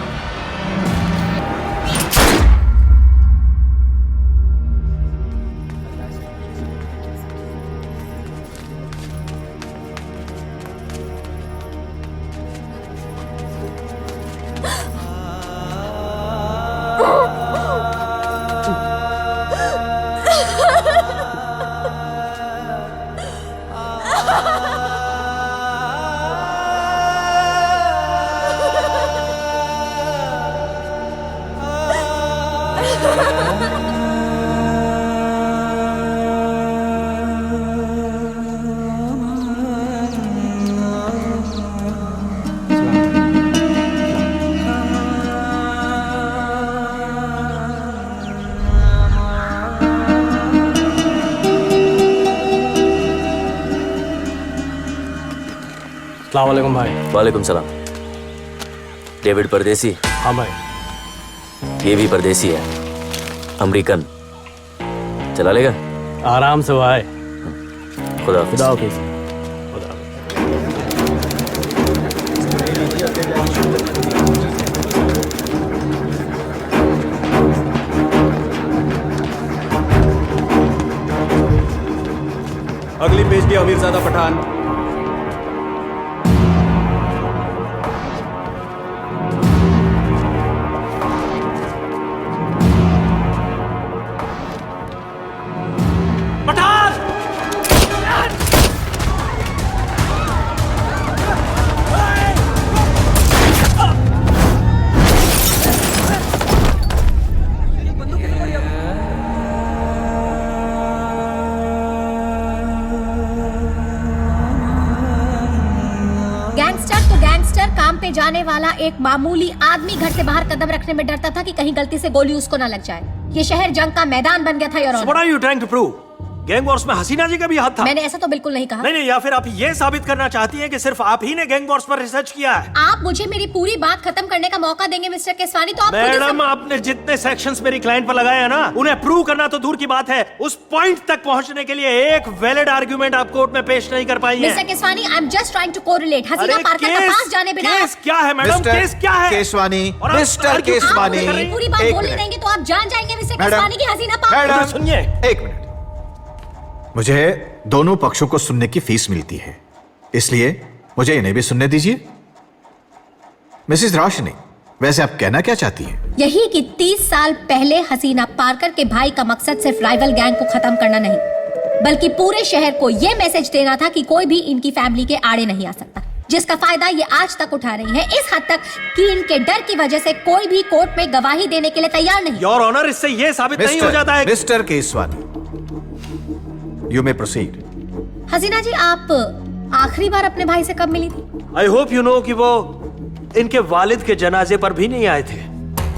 अस्सलाम वालेकुम भाई। वालेकुम सलाम। डेविड परदेसी? हाँ भाई। ये भी परदेसी है, अमेरिकन। चला लेगा? आराम से भाई। खुदा हाफिज। खुदा हाफिज। अगली पेज की अमीरजादा पठान। जाने वाला एक मामूली आदमी घर से बाहर कदम रखने में डरता था कि कहीं गलती से गोली उसको ना लग जाए। ये शहर जंग का मैदान बन गया था। Your honour, What are you trying to prove? Gang wars में हसीना जी का भी हाथ था? मैंने ऐसा तो बिल्कुल नहीं कहा। नहीं, या फिर आप ये साबित करना चाहती हैं कि सिर्फ आप ही ने गैंग वॉर्स पर रिसर्च किया है? आप मुझे मेरी पूरी बात खत्म करने का मौका देंगे मिस्टर केसवानी, तो आप मैडम, आपने जितने सेक्शंस मेरी क्लाइंट पर लगाए हैं ना, उन्हें प्रूव करना तो दूर की बात है, उस पॉइंट तक पहुंचने के लिए एक वैलिड आर्गुमेंट आप कोर्ट में पेश नहीं कर पाई हैं। Mister Keswani, I am just trying to correlate. Haseena Parkar के पास जाने बिना। केस क्या है मैडम? केस क्या है? केसवानी, मिस्टर केसवानी, पूरी बात बोलने देंगे तो आप जान जाएंगे मिस्टर केसवानी की हसीना पार्कर। सुनिए, एक मिनट। मुझे दोनों पक्षों को सुनने की फीस मिलती है, इसलिए मुझे इन्हें भी सुनने दीजिए। मिसेस रोशनी, वैसे आप कहना क्या चाहती हैं? यही कि 30 साल पहले हसीना पार्कर के भाई का मकसद सिर्फ राइवल गैंग को खत्म करना नहीं, बल्कि पूरे शहर को यह मैसेज देना था कि कोई भी इनकी फैमिली के आड़े नहीं आ सकता, जिसका फायदा ये आज तक उठा रही है, इस हद तक कि इनके डर की वजह से कोई भी कोर्ट में गवाही देने के लिए तैयार नहीं। योर ऑनर, इससे यह साबित नहीं हो जाता है। Mister Keswani, you may proceed. Haseena ji, आप आखिरी बार अपने भाई से कब मिली थी? आई होप यू नो कि वो इनके वालिद के जनाजे पर भी नहीं आए थे।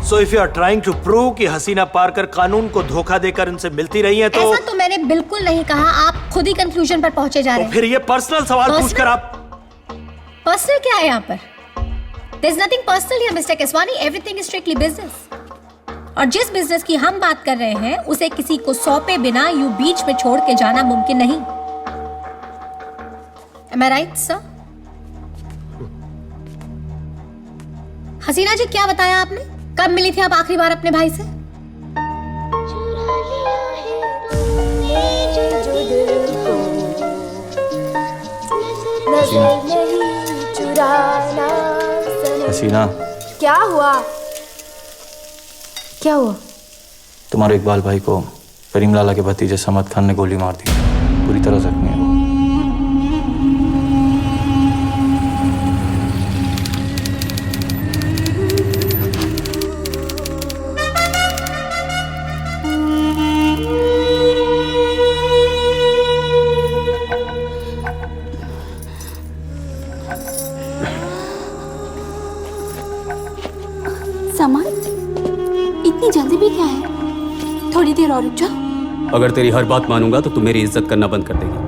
So if you are trying to prove कि हसीना पारकर कानून को धोखा देकर इनसे मिलती रही हैं तो ऐसा तो मैंने बिल्कुल नहीं कहा, आप खुद ही कंक्लूजन पर पहुंचे जा रहे हैं। तो फिर ये पर्सनल सवाल पूछकर आप पर्सनल क्या है यहाँ पर? There's nothing personal here, Mr. Keswani. Everything is strictly business. और जिस बिजनेस की हम बात कर रहे हैं उसे किसी को सौंपे बिना यूं बीच में छोड़ के जाना मुमकिन नहीं। Am I right, sir? हसीना जी, क्या बताया आपने? कब मिली थी आप आखिरी बार अपने भाई से? हसीना, क्या हुआ? क्या हुआ? तुम्हारे इकबाल भाई को करीम लाला के भतीजे समद खान ने गोली मार दी, पूरी तरह जख्मी है वो। सामान इतनी जल्दी भी क्या है? थोड़ी देर और रुक जाओ। अगर तेरी हर बात मानूंगा तो तू मेरी इज्जत करना बंद कर देगी।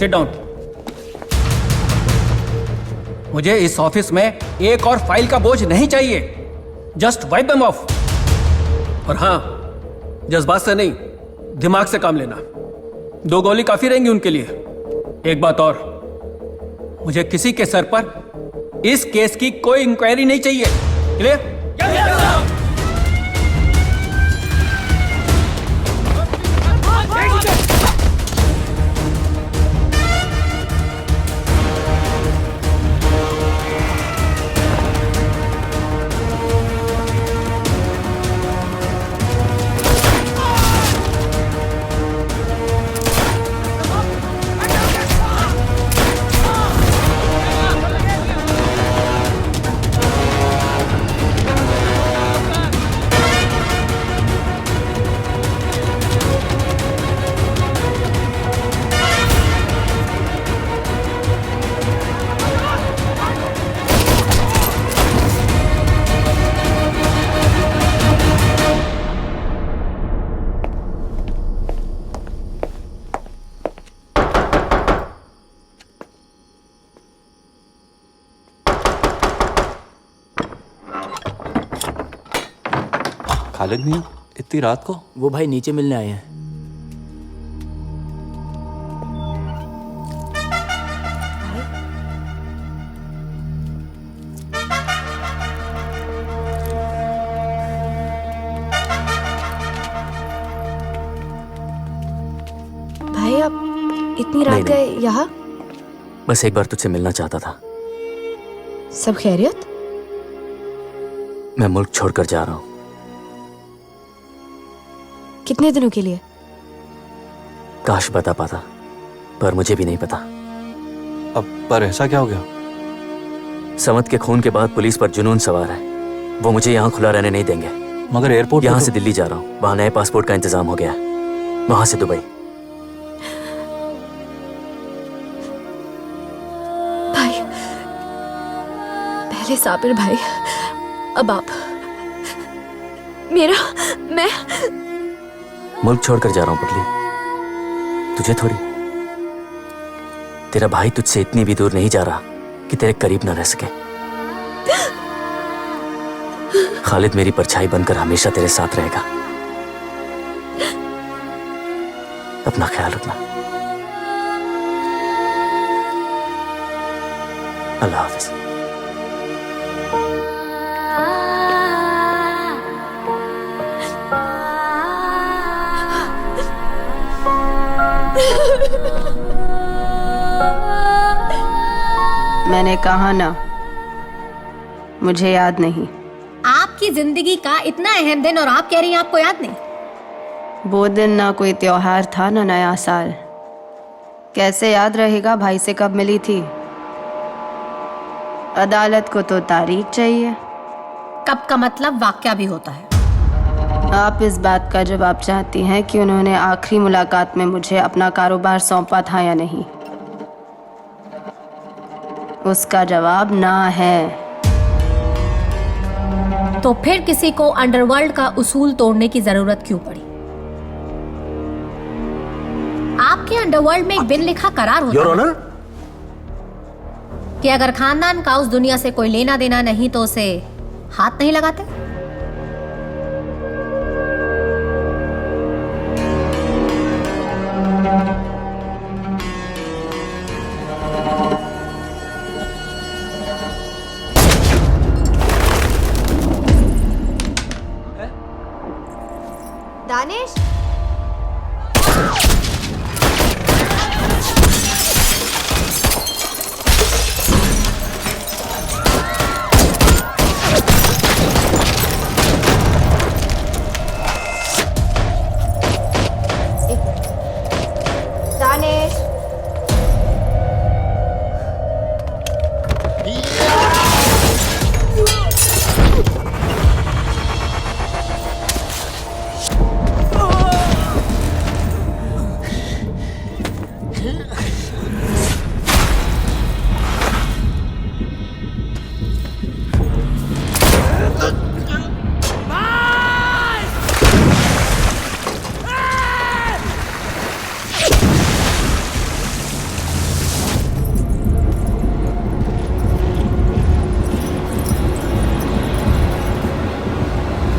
Sit down. मुझे इस ऑफिस में एक और फाइल का बोझ नहीं चाहिए। Just wipe them of. और हाँ, जज्बात से नहीं, दिमाग से काम लेना। 2 गोली काफी रहेंगी उनके लिए। एक बात और, मुझे किसी के सर पर इस केस की कोई इंक्वायरी नहीं चाहिए। क्लियर? खालिद नहीं इतनी रात को? वो भाई नीचे मिलने आए हैं। भाई आप इतनी रात गए यहाँ? बस एक बार तुझसे मिलना चाहता था। सब खैरियत? मैं मुल्क छोड़कर जा रहा हूँ। कितने दिनों के लिए? काश बता पाता, पर मुझे भी नहीं पता। अब पर ऐसा क्या हो गया? समद के खून के बाद पुलिस पर जुनून सवार है। वो मुझे यहाँ खुला रहने नहीं देंगे। मगर एयरपोर्ट यहाँ से दिल्ली जा रहा हूँ। वहाँ नए पासपोर्ट का इंतजाम हो गया, वहां से दुबई। भाई, पहले साबिर भाई, अब आप। मैं मुल्क छोड़कर जा रहा हूं पगली, तुझे थोड़ी। तेरा भाई तुझसे इतनी भी दूर नहीं जा रहा कि तेरे करीब ना रह सके। खालिद मेरी परछाई बनकर हमेशा तेरे साथ रहेगा। अपना ख्याल रखना। अल्लाह हाफिज। मैंने कहा ना, मुझे याद नहीं। आपकी जिंदगी का इतना अहम दिन और आप कह रही हैं आपको याद नहीं? वो दिन ना कोई त्योहार था ना नया साल। कैसे याद रहेगा भाई से कब मिली थी? अदालत को तो तारीख चाहिए। कब का मतलब वाकया भी होता है। आप इस बात का जवाब चाहती हैं कि उन्होंने आखिरी मुलाकात में मुझे अपना कारोबार सौंपा था या नहीं? उसका जवाब ना है। तो फिर किसी को अंडरवर्ल्ड का उसूल तोड़ने की जरूरत क्यों पड़ी? आपके अंडरवर्ल्ड में एक बिन लिखा करार होता है कि अगर खानदान का उस दुनिया से कोई लेना देना नहीं तो उसे हाथ नहीं लगाते। दानिश, दानिश,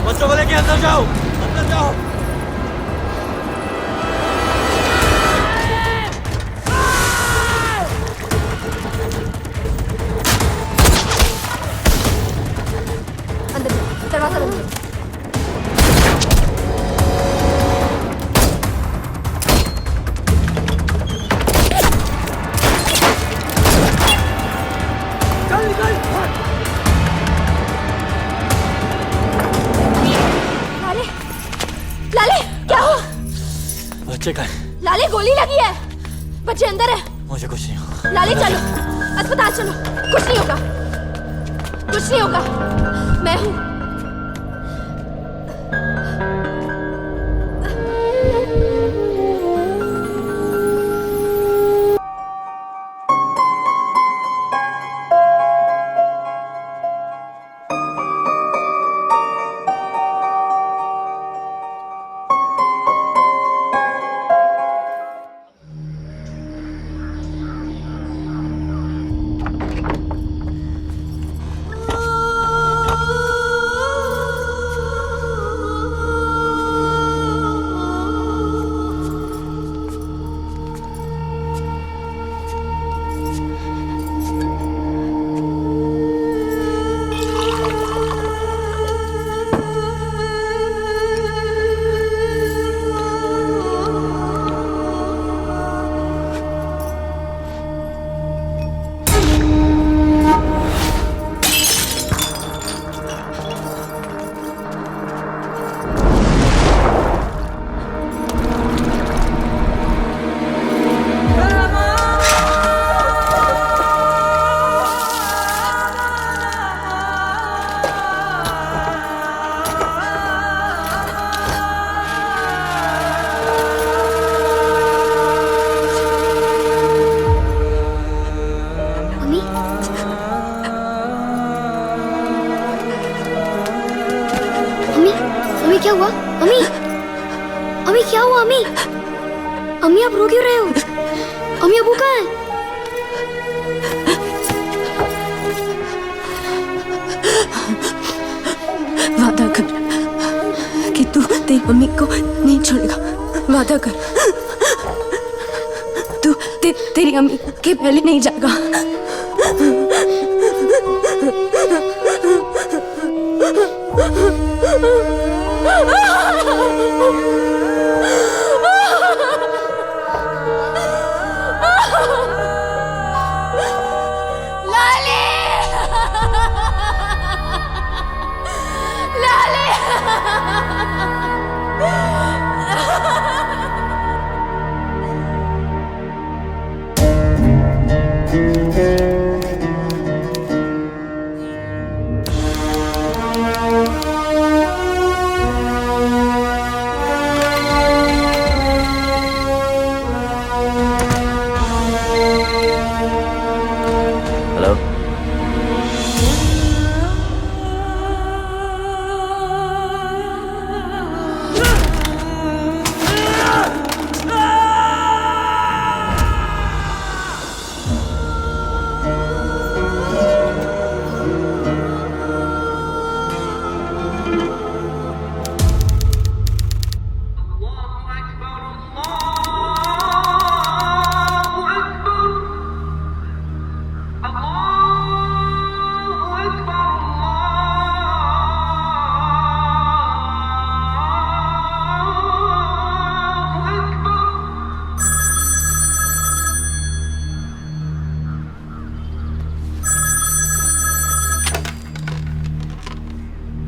बच्चों को लेके अंदर जाओ, अंदर जाओ। अंदर दरवाजा बंद करो। चल निकल। लाले, लाले क्या हुआ? बच्चे का लाले गोली लगी है, बच्चे अंदर है। मुझे कुछ नहीं होगा। लाले चलो, अस्पताल चलो, कुछ नहीं होगा, कुछ नहीं होगा, मैं हूं। क्या हुआ? अम्मी, अम्मी क्या हुआ? अम्मी, अम्मी आप रो क्यों रहे हो? अम्मी अबू कहाँ है? वादा कर कि तू तेरी मम्मी को नहीं छोड़ेगा। वादा कर। तू तेरी अम्मी के पहले नहीं जाएगा।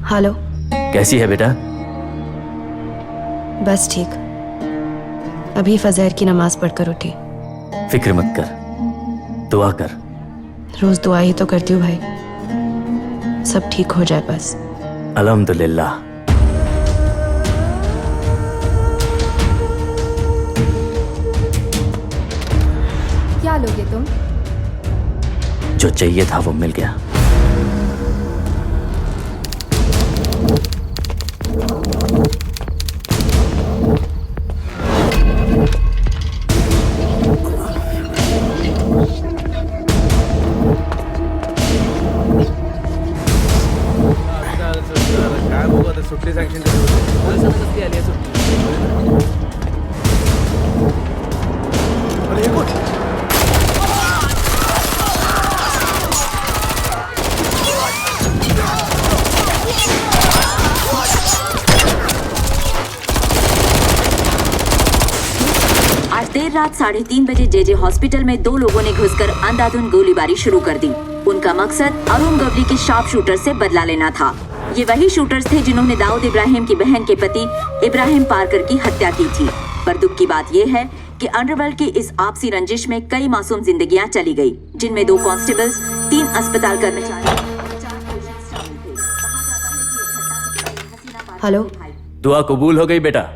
हेलो, कैसी है बेटा? बस ठीक। अभी फजर की नमाज पढ़कर उठी। फिक्र मत कर, दुआ कर। रोज दुआ ही तो करती हूँ भाई, सब ठीक हो जाए बस। अल्हम्दुलिल्लाह। क्या लोगे तुम? जो चाहिए था वो मिल गया। रात 3:30 बजे जेजे हॉस्पिटल में 2 लोगों ने घुसकर अंधाधुंध गोलीबारी शुरू कर दी। उनका मकसद अरुण गवली के शार्प शूटर से बदला लेना था। ये वही शूटर्स थे जिन्होंने दाऊद इब्राहिम की बहन के पति इब्राहिम पारकर की हत्या की थी। पर दुख की बात यह है कि अंडरवर्ल्ड की इस आपसी रंजिश में कई मासूम जिंदगियां चली गई, जिनमें 2 कांस्टेबल्स, 3 अस्पताल कर्मचारी। हेलो, दुआ कबूल हो गई बेटा।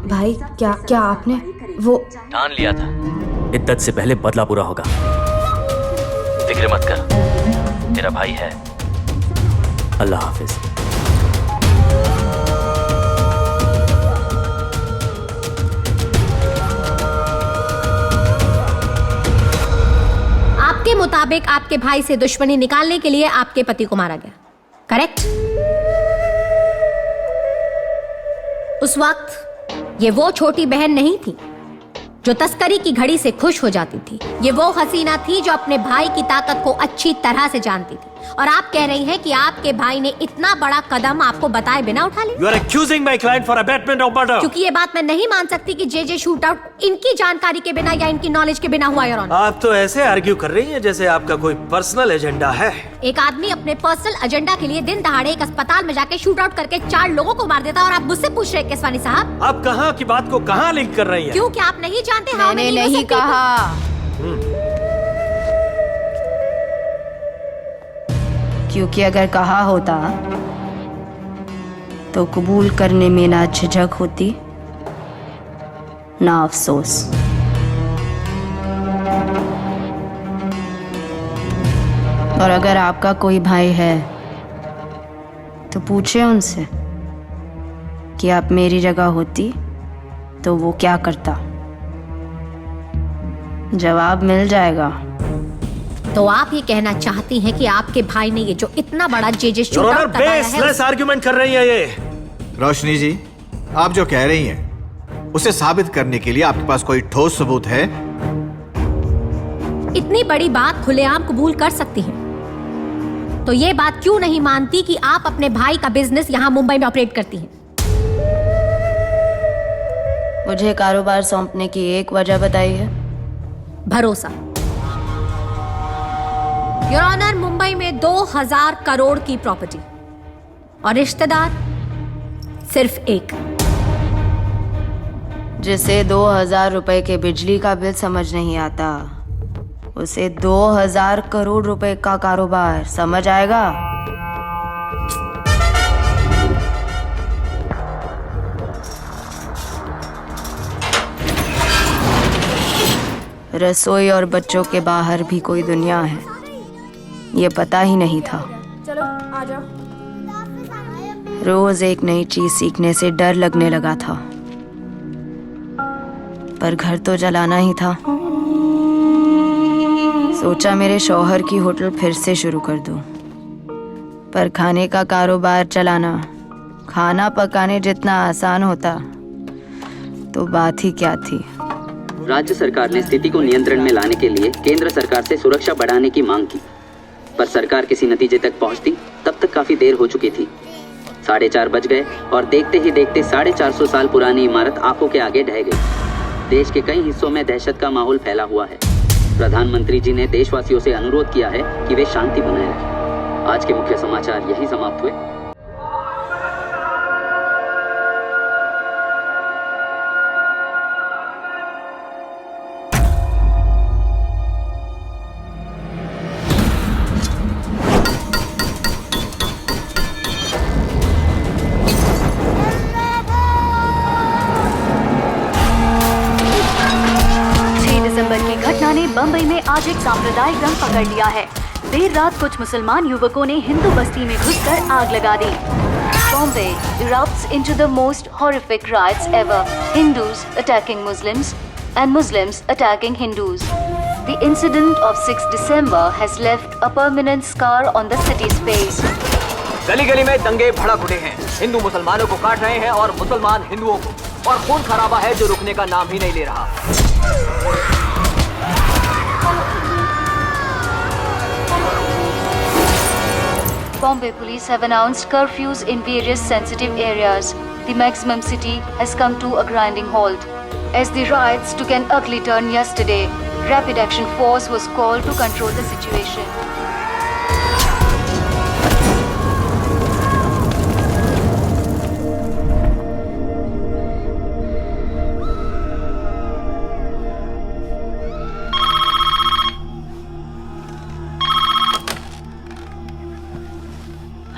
भाई क्या आपने वो ठान लिया था, इद्दत से पहले बदला पूरा होगा। फिक्र मत कर, तेरा भाई है। अल्लाह हाफिज। आपके मुताबिक आपके भाई से दुश्मनी निकालने के लिए आपके पति को मारा गया, करेक्ट? उस वक्त ये वो छोटी बहन नहीं थी जो तस्करी की घड़ी से खुश हो जाती थी। ये वो हसीना थी जो अपने भाई की ताकत को अच्छी तरह से जानती थी। और आप कह रही हैं कि आपके भाई ने इतना बड़ा कदम आपको बताए बिना उठा लिया। You are accusing my client for abetment of murder. क्योंकि ये बात मैं नहीं मान सकती कि जे शूट आउट इनकी जानकारी के बिना या इनकी नॉलेज के बिना हुआ। आप तो ऐसे आर्ग्यू कर रही हैं जैसे आपका कोई पर्सनल एजेंडा है। एक आदमी अपने पर्सनल एजेंडा के लिए दिन दहाड़े एक अस्पताल में जाके शूट आउट करके 4 लोगों को मार देता और आप मुझसे पूछ रहे केसवानी साहब? आप कहाँ की बात को कहाँ लिंक कर रही हैं? क्योंकि आप नहीं जानते। मैंने नहीं कहा। क्योंकि अगर कहा होता तो कबूल करने में ना झिझक होती ना अफसोस। और अगर आपका कोई भाई है तो पूछे उनसे कि आप मेरी जगह होती तो वो क्या करता। जवाब मिल जाएगा। तो आप ये कहना चाहती हैं कि आपके भाई ने ये जो इतना बड़ा जे शूट आउट कराया है? बेसलेस आर्गुमेंट कर रही है ये। रोशनी जी, आप जो कह रही हैं उसे साबित करने के लिए आपके पास कोई ठोस सबूत है? इतनी बड़ी बात खुलेआम कबूल कर सकती हैं, तो ये बात क्यों नहीं मानती कि आप अपने भाई का बिजनेस यहाँ मुंबई में ऑपरेट करती हैं? मुझे कारोबार सौंपने की एक वजह बताई है। भरोसा। योर ऑनर, मुंबई में 2000 करोड़ की प्रॉपर्टी और रिश्तेदार सिर्फ एक, जिसे 2000 रुपए के बिजली का बिल समझ नहीं आता, उसे 2000 करोड़ रुपए का कारोबार समझ आएगा? रसोई और बच्चों के बाहर भी कोई दुनिया है, ये पता ही नहीं था। चलो आ जाओ। रोज एक नई चीज सीखने से डर लगने लगा था, पर घर तो जलाना ही था। सोचा मेरे शौहर की होटल फिर से शुरू कर दूं, पर खाने का कारोबार चलाना खाना पकाने जितना आसान होता तो बात ही क्या थी। राज्य सरकार ने स्थिति को नियंत्रण में लाने के लिए केंद्र सरकार से सुरक्षा बढ़ाने की मांग की, पर सरकार किसी नतीजे तक पहुंचती तब तक काफी देर हो चुकी थी। 4:30 बज गए और देखते ही देखते 450 साल पुरानी इमारत आंखों के आगे ढह गई। देश के कई हिस्सों में दहशत का माहौल फैला हुआ है। प्रधानमंत्री जी ने देशवासियों से अनुरोध किया है कि वे शांति बनाए रखें। आज के मुख्य समाचार यही समाप्त हुए। बम्बई में आज एक सांप्रदायिक रंग पकड़ लिया है। देर रात कुछ मुसलमान युवकों ने हिंदू बस्ती में घुसकर आग लगा दी। Bombay erupts into the most horrific riots ever. Hindus attacking Muslims and Muslims attacking Hindus. The incident of 6 December has left a permanent scar on the city's face. गली गली में दंगे भड़क उठे हैं। हिंदू मुसलमानों को काट रहे हैं और मुसलमान हिंदुओं को, और खून खराबा है जो रुकने का नाम ही नहीं ले रहा। Bombay police have announced curfews in various sensitive areas. The maximum city has come to a grinding halt. As the riots took an ugly turn yesterday, rapid action force was called to control the situation.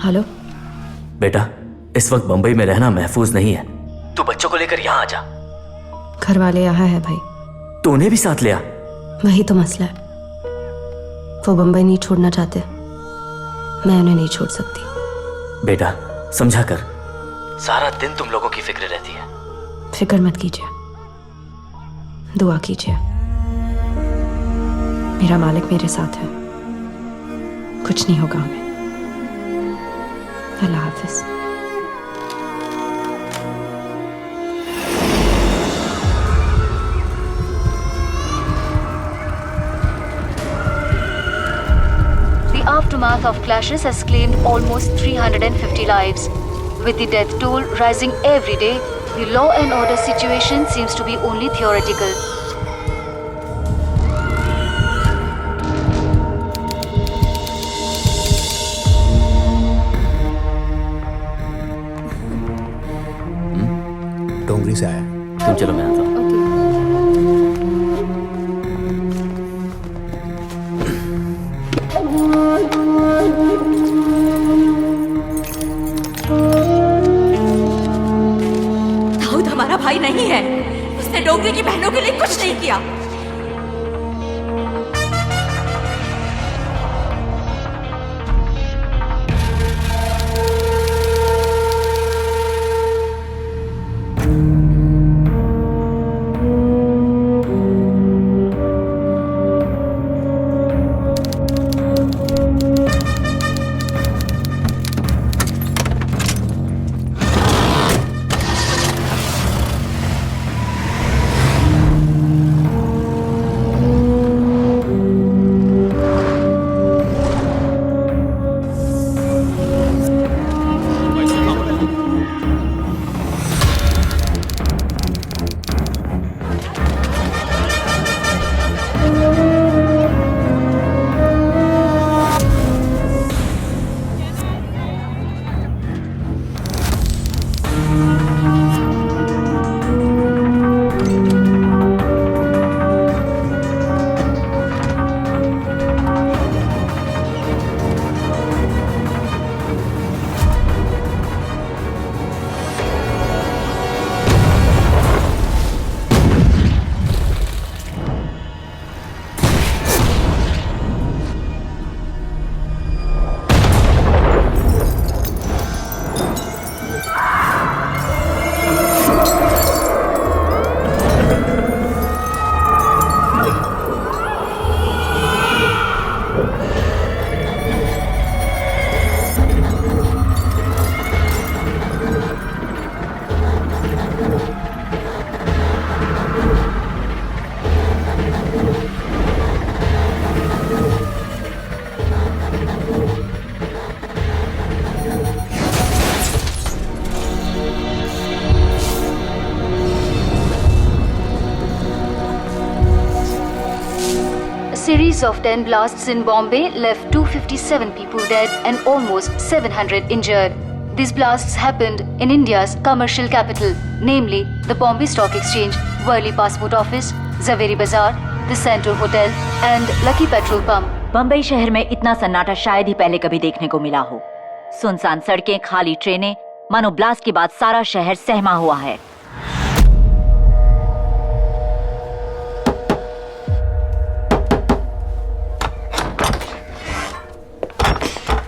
Hello बेटा, इस वक्त बंबई में रहना महफूज नहीं है। तू बच्चों को लेकर यहाँ आ जा। घर वाले यहाँ है भाई। तो उन्हें भी साथ ले आ। वही तो मसला है, वो बंबई नहीं छोड़ना चाहते, मैं उन्हें नहीं छोड़ सकती। बेटा समझा कर, सारा दिन तुम लोगों की फिक्र रहती है। फिक्र मत कीजिए, दुआ कीजिए। मेरा मालिक मेरे साथ है, कुछ नहीं होगा हमें। अल्लाह हाफिज। The aftermath of clashes has claimed almost 350 lives. With the death toll rising every day, the law and order situation seems to be only theoretical. डोंगरी से आया। तुम चलो, मैं आता हूँ। दाऊद हमारा भाई नहीं है, उसने डोंगरी की बहनों के लिए कुछ नहीं किया। series of 10 blasts in Bombay left 257 people dead and almost 700 injured. These blasts happened in India's commercial capital, namely the Bombay Stock Exchange, Worli Passport Office, Zaveri Bazaar, the Center Hotel and Lucky Petrol Pump. Bombay शहर में इतना सन्नाटा शायद ही पहले कभी देखने को मिला हो। सुनसान सड़कें, खाली ट्रेनें, मानो ब्लास्ट के बाद सारा शहर सहमा हुआ है।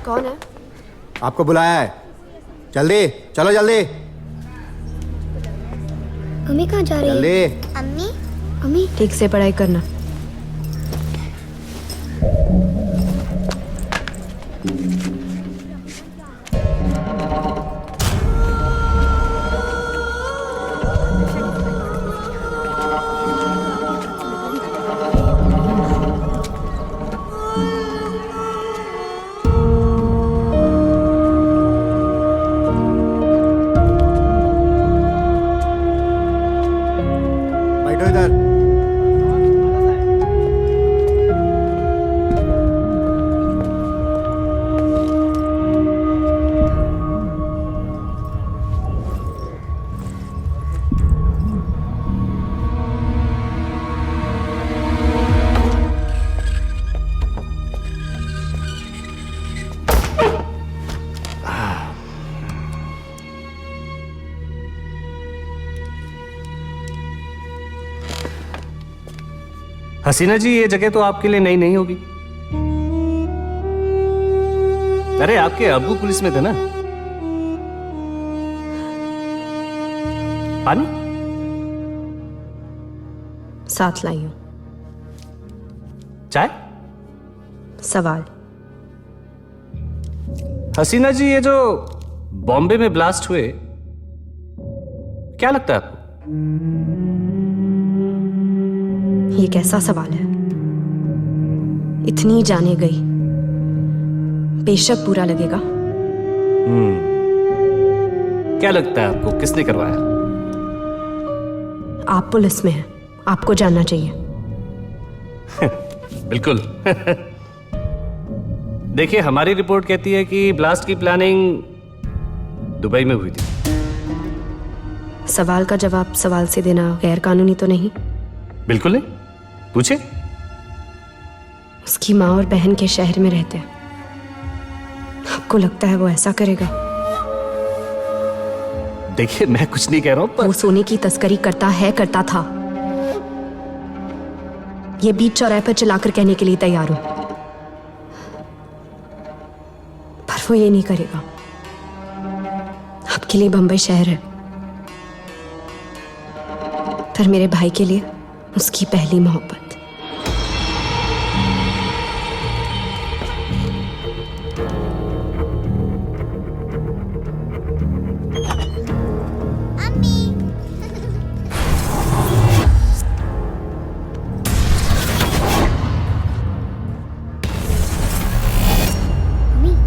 कौन है? आपको बुलाया है, जल्दी चलो जल्दी। अम्मी कहाँ जा रही है? जल्दी। अम्मी? अम्मी ठीक से पढ़ाई करना। बैठो इधर। हसीना जी, ये जगह तो आपके लिए नई नहीं होगी। अरे आपके अब्बू पुलिस में थे ना। पानी साथ लाई हूं। चाय? सवाल। हसीना जी, ये जो बॉम्बे में ब्लास्ट हुए, क्या लगता है आपको? ये कैसा सवाल है? इतनी जाने गई, बेशक बुरा लगेगा। क्या लगता है आपको, किसने करवाया? आप पुलिस में हैं, आपको जानना चाहिए। बिल्कुल। देखिए, हमारी रिपोर्ट कहती है कि ब्लास्ट की प्लानिंग दुबई में हुई थी। सवाल का जवाब सवाल से देना गैर कानूनी तो नहीं? बिल्कुल नहीं, पूछे। उसकी माँ और बहन के शहर में रहते हैं, आपको लगता है वो ऐसा करेगा? देखिए, मैं कुछ नहीं कह रहा हूं, पर वो सोने की तस्करी करता है, करता था। ये बीच चौराहे पर चलाकर कहने के लिए तैयार हूं, पर वो ये नहीं करेगा। आपके लिए बंबई शहर है, पर मेरे भाई के लिए उसकी पहली मोहब्बत।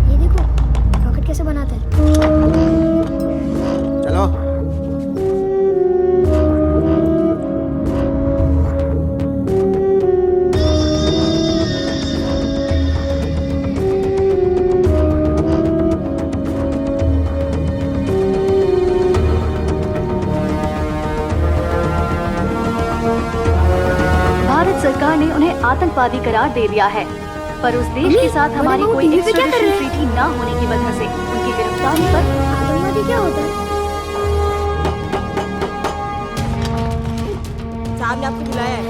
ये देखो रॉकेट कैसे बनाते हैं। चलो। भारत सरकार ने उन्हें आतंकवादी करार दे दिया है, पर उस देश के साथ हमारी कोई एक्स्ट्राडिशन ट्रीटी न होने की वजह से उनकी गिरफ्तारी पर आतंकवादी क्या होता है? साहब ने आपको बुलाया है।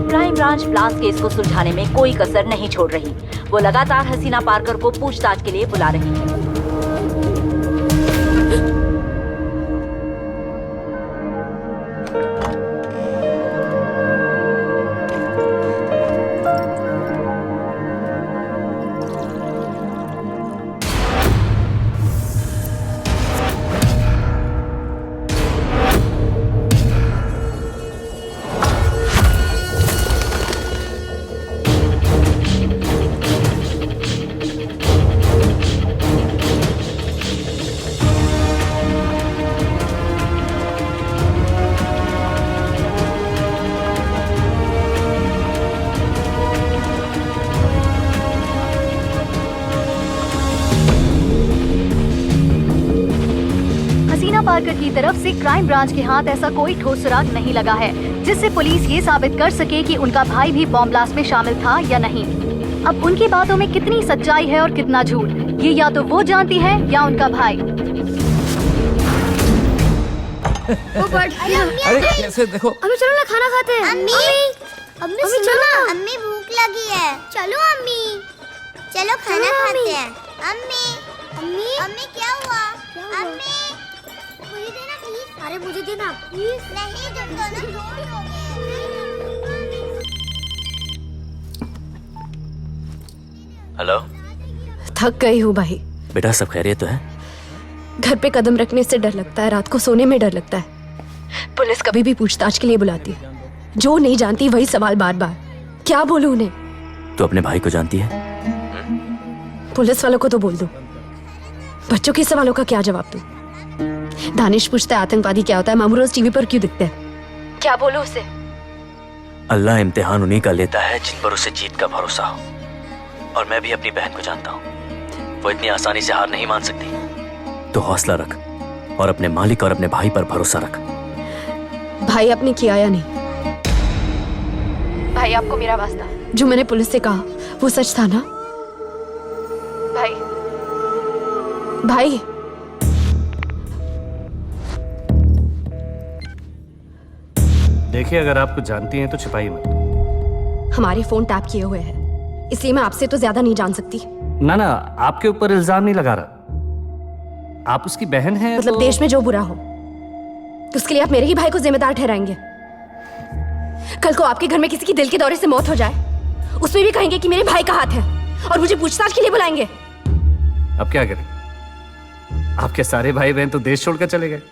क्राइम ब्रांच ब्लास्ट केस को सुलझाने में कोई कसर नहीं छोड़ रही। वो लगातार हसीना पारकर को पूछताछ के लिए बुला रही है। पार्कर की तरफ से क्राइम ब्रांच के हाथ ऐसा कोई ठोस सुराग नहीं लगा है, जिससे पुलिस ये साबित कर सके कि उनका भाई भी बॉम्ब ब्लास्ट में शामिल था या नहीं। अब उनकी बातों में कितनी सच्चाई है और कितना झूठ, ये या तो वो जानती है या उनका भाई। अरे कैसे देखो। अम्मी चलो ना खाना खाते हैं। अम्मी चलो। अम्मी भूख लगी है। चलो अम्मी, चलो खाना खाते हैं। अम्मी क्या हुआ? अम्मी मुझे देना प्लीज। अरे मुझे देना प्लीज। नहीं जब दोनों दोस्त हो गए। हेलो। थक गई हूँ भाई। बेटा सब खैरियत तो है? घर पे कदम रखने से डर लगता है, रात को सोने में डर लगता है। पुलिस कभी भी पूछताछ के लिए बुलाती है, जो नहीं जानती वही सवाल बार बार। क्या बोलूं उन्हें? तू अपने भाई को जानती है? पुलिस वालों को तो बोल दो, बच्चों के सवालों का क्या जवाब दूं? दानिश पूछता है आतंकवादी क्या होता है, मामू रोज टीवी पर क्यों दिखते हैं? क्या बोलूं उसे? अल्लाह इम्तिहान उन्हीं का लेता है जिन पर उसे जीत का भरोसा हो। और मैं भी अपनी बहन को जानता हूँ, वो इतनी आसानी से हार नहीं मान सकती। तो हौसला रख और अपने मालिक और अपने भाई पर भरोसा रख। भाई आपने किया या नहीं? भाई आपको मेरा वास्ता, जो मैंने पुलिस से कहा वो सच था ना? भाई भाई देखिए, अगर आपको जानती हैं तो छिपाइए मत। हमारे फोन टैप किए हुए हैं, इसलिए मैं आपसे तो ज्यादा नहीं जान सकती। ना ना, आपके ऊपर इल्जाम नहीं लगा रहा। आप उसकी बहन हैं मतलब तो... देश में जो बुरा हो तो उसके लिए आप मेरे ही भाई को जिम्मेदार ठहराएंगे? कल को आपके घर में किसी की दिल के दौरे से मौत हो जाए, उसमें भी कहेंगे कि मेरे भाई का हाथ है और मुझे पूछताछ के लिए बुलाएंगे। अब क्या करें? आपके सारे भाई बहन तो देश छोड़कर चले गए,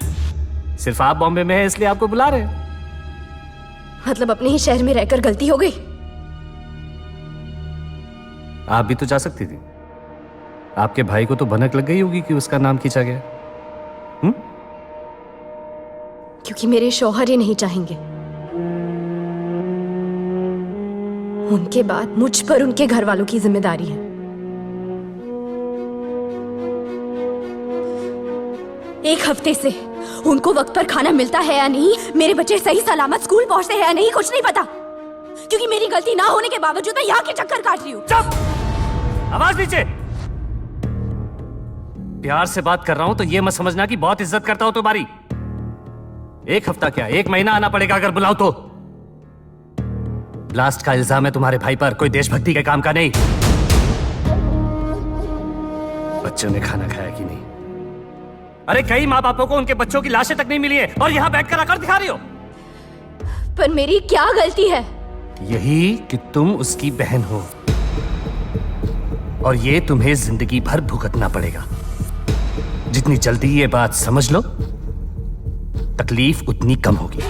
सिर्फ आप बॉम्बे में हैं इसलिए आपको बुला रहे हैं। मतलब अपने ही शहर में रहकर गलती हो गई? आप भी तो जा सकती थी। आपके भाई को तो भनक लग गई होगी कि उसका नाम खींचा गया। क्योंकि मेरे शौहर ही नहीं चाहेंगे। उनके बाद मुझ पर उनके घर वालों की जिम्मेदारी है। एक हफ्ते से उनको वक्त पर खाना मिलता है या नहीं, मेरे बच्चे सही सलामत स्कूल पहुंचते हैं या नहीं, कुछ नहीं पता। क्योंकि मेरी गलती ना होने के बावजूद मैं यहाँ के चक्कर काट रही हूँ। चुप! आवाज नीचे। प्यार से बात कर रहा हूं तो ये मत समझना कि बहुत इज्जत करता हूं तुम्हारी। एक हफ्ता क्या, 1 महीना आना पड़ेगा अगर बुलाओ तो। ब्लास्ट का इल्जाम है तुम्हारे भाई पर, कोई देशभक्ति के काम का नहीं। बच्चों ने खाना खाया कि नहीं? अरे कई माँ बापों को उनके बच्चों की लाशें तक नहीं मिली है और यहां बैठकर आकर दिखा रही हो। पर मेरी क्या गलती है? यही कि तुम उसकी बहन हो और ये तुम्हें जिंदगी भर भुगतना पड़ेगा। जितनी जल्दी ये बात समझ लो, तकलीफ उतनी कम होगी।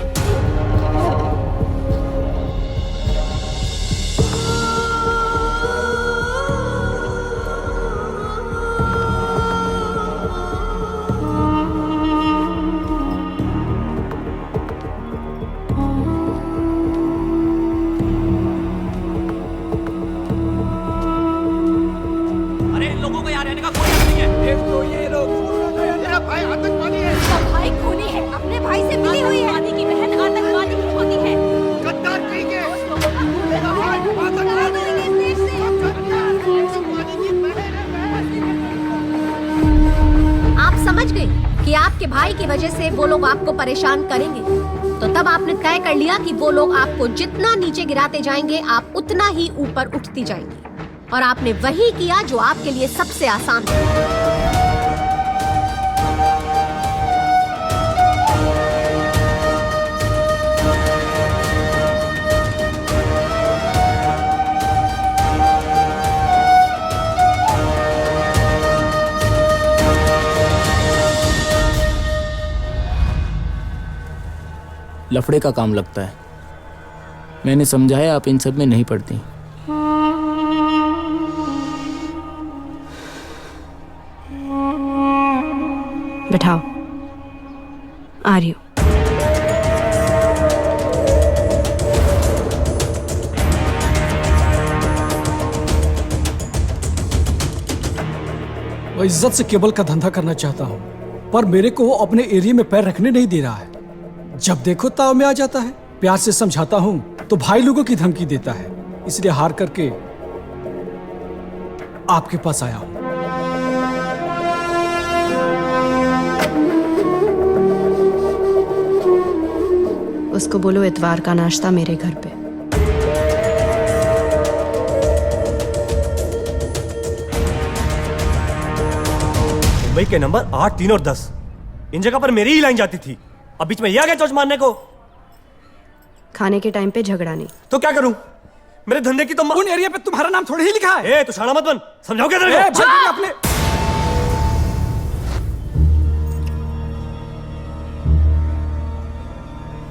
कि आपके भाई की वजह से वो लोग आपको परेशान करेंगे, तो तब आपने तय कर लिया कि वो लोग आपको जितना नीचे गिराते जाएंगे आप उतना ही ऊपर उठती जाएंगी। और आपने वही किया जो आपके लिए सबसे आसान था। लफड़े का काम लगता है। मैंने समझाया, आप इन सब में नहीं पड़ती। बैठाओ, आ रही हूँ। मैं इज्जत से केबल का धंधा करना चाहता हूँ। पर मेरे को वो अपने एरिया में पैर रखने नहीं दे रहा है। जब देखो ताव में आ जाता है। प्यार से समझाता हूँ तो भाई लोगों की धमकी देता है, इसलिए हार करके आपके पास आया हूँ। उसको बोलो इतवार का नाश्ता मेरे घर पे। मुंबई के नंबर 8, 3 और 10 इन जगह पर मेरी ही लाइन जाती थी। अब बीच में ये आ गया चोच मारने को। खाने के टाइम पे झगड़ा नहीं। तो क्या करूं? मेरे धंधे की तो उन एरिया पे तुम्हारा नाम थोड़ी ही लिखा है। ए, तो शाना मत बन, समझाओ क्या तेरे को? अपने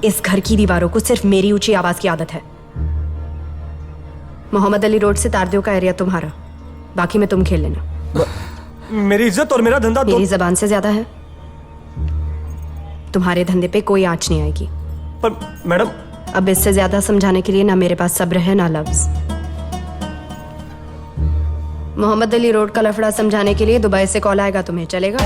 इस घर की दीवारों को सिर्फ मेरी ऊंची आवाज की आदत है। मोहम्मद अली रोड से तारदेव का एरिया तुम्हारा, बाकी में तुम खेल लेना। मेरी इज्जत और मेरा धंधा मेरी जबान से ज्यादा है। तुम्हारे धंधे पे कोई आंच नहीं आएगी। पर मैडम, अब इससे ज्यादा समझाने के लिए ना मेरे पास सब्र है ना लफ्ज। मोहम्मद अली रोड का लफड़ा समझाने के लिए दुबई से कॉल आएगा तुम्हें, चलेगा?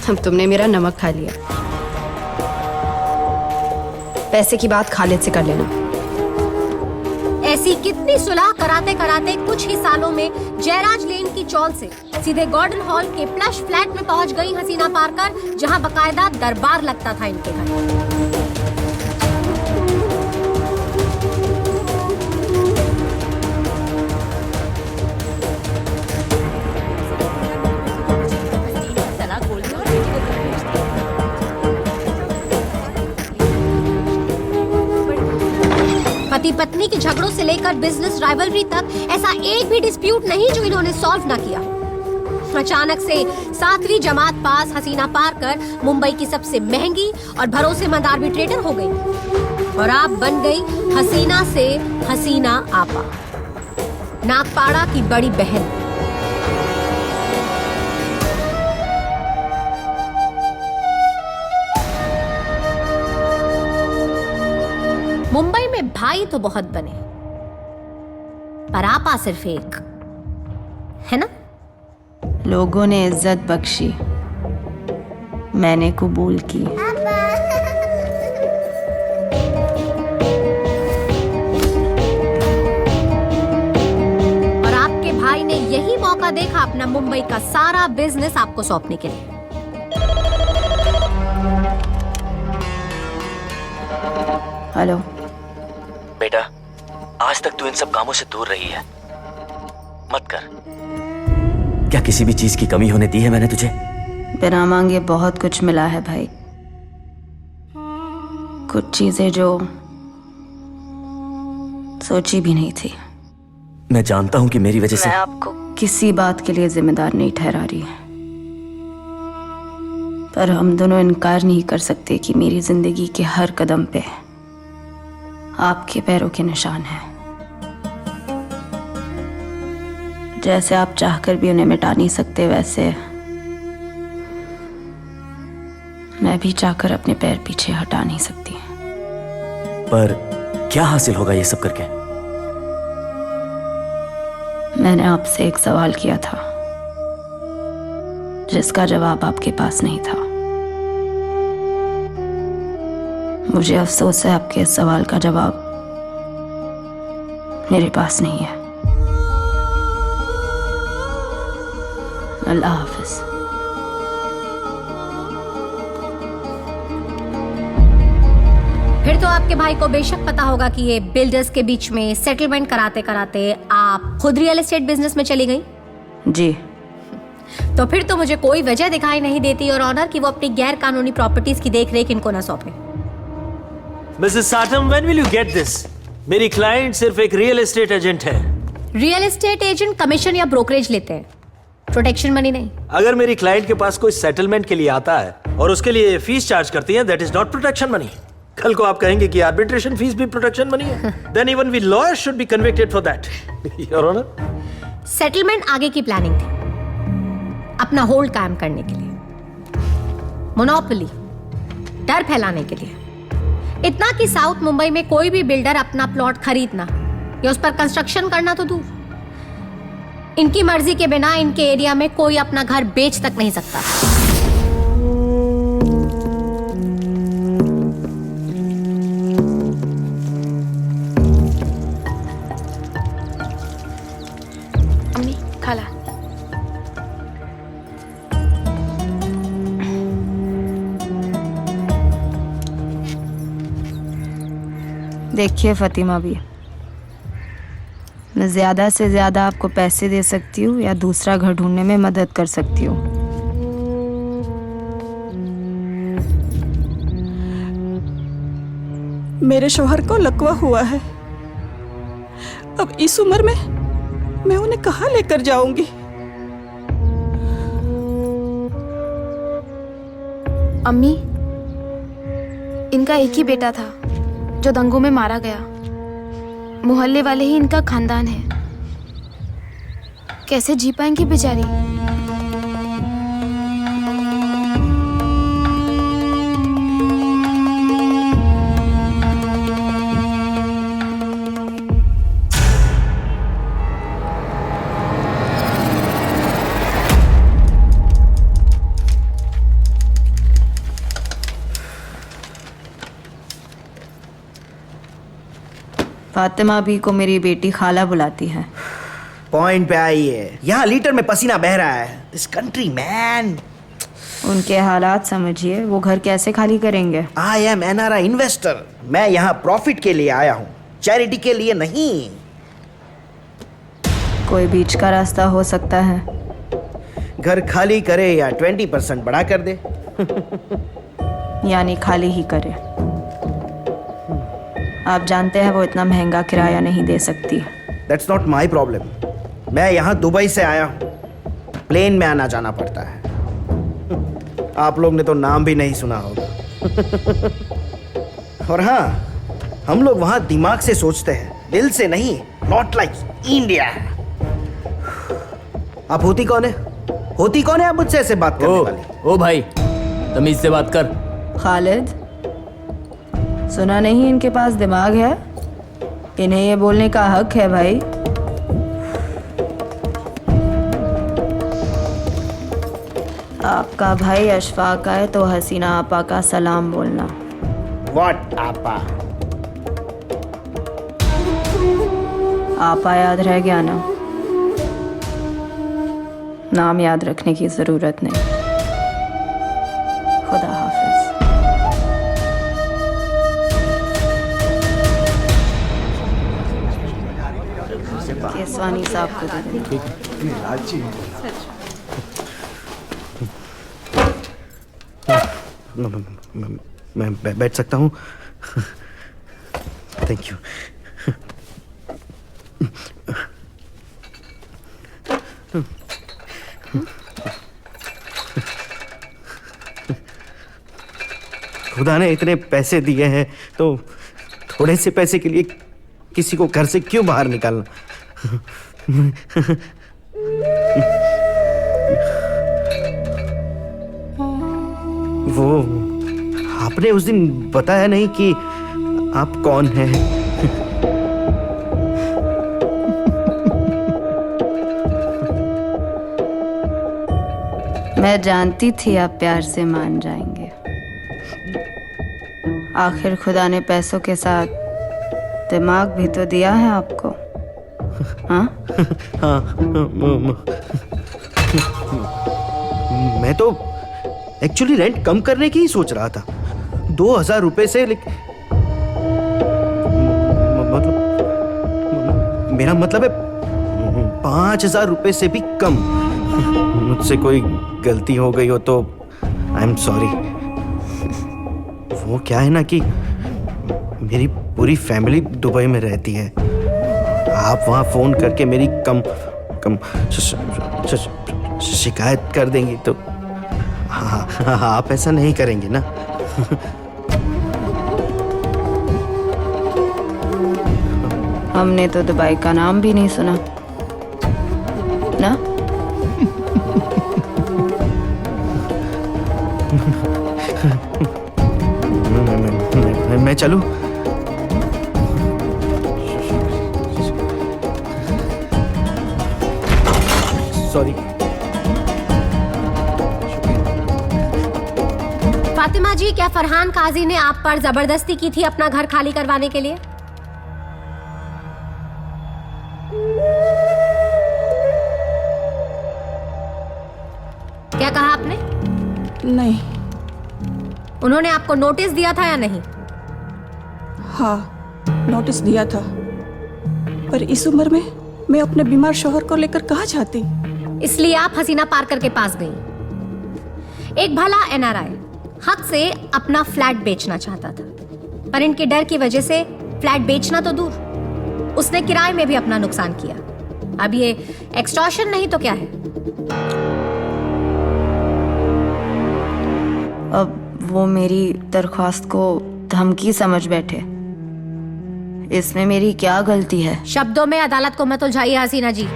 अब तुमने मेरा नमक खा लिया। पैसे की बात खालिद से कर लेना। ऐसी कितनी सुलह कराते कराते कुछ ही सालों में जयराज लेन की चौल से सीधे गॉर्डन हॉल के प्लश फ्लैट में पहुंच गई हसीना पारकर, जहां बकायदा दरबार लगता था इनके घर। पति पत्नी के झगड़ों से लेकर बिजनेस राइवलरी तक ऐसा एक भी डिस्प्यूट नहीं जो इन्होंने सॉल्व ना किया। अचानक से 7वीं जमात पास हसीना पारकर मुंबई की सबसे महंगी और भरोसेमंद आर्बिट्रेटर हो गई और आप बन गई हसीना से हसीना आपा, नागपाड़ा की बड़ी बहन। मुंबई में भाई तो बहुत बने, पर आपा सिर्फ एक, है ना? लोगों ने इज्जत बख्शी, मैंने कबूल की। और आपके भाई ने यही मौका देखा अपना मुंबई का सारा बिजनेस आपको सौंपने के लिए। हेलो बेटा, आज तक तू इन सब कामों से दूर रही है, मत कर। क्या किसी भी चीज की कमी होने दी है मैंने तुझे? बिना मांगे बहुत कुछ मिला है भाई। कुछ चीजें जो सोची भी नहीं थी। मैं जानता हूं कि मेरी वजह से मैं आपको किसी बात के लिए जिम्मेदार नहीं ठहरा रही, पर हम दोनों इनकार नहीं कर सकते कि मेरी जिंदगी के हर कदम पे आपके पैरों के निशान हैं। जैसे आप चाहकर भी उन्हें मिटा नहीं सकते, वैसे मैं भी चाहकर अपने पैर पीछे हटा नहीं सकती। पर क्या हासिल होगा ये सब करके? मैंने आपसे एक सवाल किया था जिसका जवाब आपके पास नहीं था। मुझे अफसोस है, आपके इस सवाल का जवाब मेरे पास नहीं है। अल्लाह हाफिज। फिर तो आपके भाई को बेशक पता होगा कि ये बिल्डर्स के बीच में सेटलमेंट कराते कराते आप खुद रियल एस्टेट बिजनेस में चली गई। जी। तो फिर तो मुझे कोई वजह दिखाई नहीं देती और ऑनर कि वो अपनी गैर कानूनी प्रॉपर्टीज की देखरेख इनको ना सौंपे। Mrs Satam, when will you get this? मेरी क्लाइंट सिर्फ एक रियल एस्टेट एजेंट है। रियल एस्टेट एजेंट कमीशन या ब्रोकरेज लेते हैं, प्रोटेक्शन मनी नहीं। अगर मेरी क्लाइंट के पास कोई सेटलमेंट के लिए आता है और उसके लिए फीस चार्ज करती है, that is not protection money. कल को आप कहेंगे कि आर्बिट्रेशन फीस भी प्रोटेक्शन मनी है, then even we lawyers should be convicted for that. Your honour, settlement आगे की प्लानिंग थी, अपना होल्ड कायम करने के लिए, मोनोपोली, डर फैलाने के लिए, इतना कि साउथ मुंबई में कोई भी बिल्डर अपना प्लॉट खरीदना या उस पर कंस्ट्रक्शन करना तो दूर, इनकी मर्जी के बिना इनके एरिया में कोई अपना घर बेच तक नहीं सकता। अम्मी खाला। देखिए फातिमा भी, मैं ज़्यादा से ज़्यादा आपको पैसे दे सकती हूँ या दूसरा घर ढूंढने में मदद कर सकती हूँ। मेरे शौहर को लकवा हुआ है। अब इस उम्र में मैं उन्हें कहाँ लेकर जाऊंगी? अम्मी, इनका एक ही बेटा था जो दंगों में मारा गया। मोहल्ले वाले ही इनका खानदान है। कैसे जी पाएंगी बेचारी? फातिमा भी को मेरी बेटी खाला बुलाती है। पॉइंट पे आई है। यहाँ लीटर में पसीना बह रहा है। This country man. उनके हालात समझिए, वो घर कैसे खाली करेंगे? I am NRI investor. मैं यहाँ प्रॉफिट के लिए आया हूँ, चैरिटी के लिए नहीं। कोई बीच का रास्ता हो सकता है? घर खाली करे या 20% बढ़ा कर दे। यानी खाली ही करे। आप जानते हैं वो इतना महंगा किराया नहीं दे सकती। That's not my problem. मैं यहाँ दुबई से आया हूँ, प्लेन में आना जाना पड़ता है। आप लोग ने तो नाम भी नहीं सुना होगा। और हाँ, हम लोग वहाँ दिमाग से सोचते हैं, दिल से नहीं। Not like India. आप होती कौन है? होती कौन है आप मुझसे ऐसे बात करने वाली? ओ भाई, तमीज से बात कर। खालिद, सुना नहीं इनके पास दिमाग है? इन्हें ये बोलने का हक है भाई। आपका भाई अशफाक आए तो हसीना आपा का सलाम बोलना। What आपा? आपा याद रह गया ना? नाम याद रखने की जरूरत नहीं। खुदा हाफिज। केसवानी साहब को दे देना। मैं बैठ सकता हूँ? Thank you. खुदा ने इतने पैसे दिए हैं तो थोड़े से पैसे के लिए किसी को घर से क्यों बाहर निकालना? वो आपने उस दिन बताया नहीं कि आप कौन हैं? मैं जानती थी आप प्यार से मान जाएंगे। आखिर खुदा ने पैसों के साथ दिमाग भी तो दिया है आपको। हाँ? हाँ, मैं तो एक्चुअली रेंट कम करने की ही सोच रहा था। 2000 रुपए से मतलब मेरा मतलब है 5000 रुपए से भी कम। मुझसे कोई गलती हो गई हो तो आई एम सॉरी। वो क्या है ना कि मेरी पूरी फैमिली दुबई में रहती है। आप वहाँ फोन करके मेरी कम शिकायत कर देंगी तो हाँ, आप ऐसा नहीं करेंगे ना? हमने तो दुबई का नाम भी नहीं सुना ना। मैं चलूं? सॉरी। फातिमा जी, क्या फरहान काजी ने आप पर जबरदस्ती की थी अपना घर खाली करवाने के लिए? क्या कहा आपने? नहीं। उन्होंने आपको नोटिस दिया था या नहीं? हाँ, नोटिस दिया था, पर इस उम्र में मैं अपने बीमार शौहर को लेकर कहाँ जाती? इसलिए आप हसीना पार्कर के पास गई। एक भला एनआरआई हक से अपना फ्लैट बेचना चाहता था, पर इनके डर की वजह से फ्लैट बेचना तो दूर, उसने किराए में भी अपना नुकसान किया। अब ये एक्सटॉर्शन नहीं तो क्या है? अब वो मेरी दरख्वास्त को धमकी समझ बैठे। इसमें मेरी क्या गलती है? शब्दों में अदालत को मत उलझाइए हसीना जी।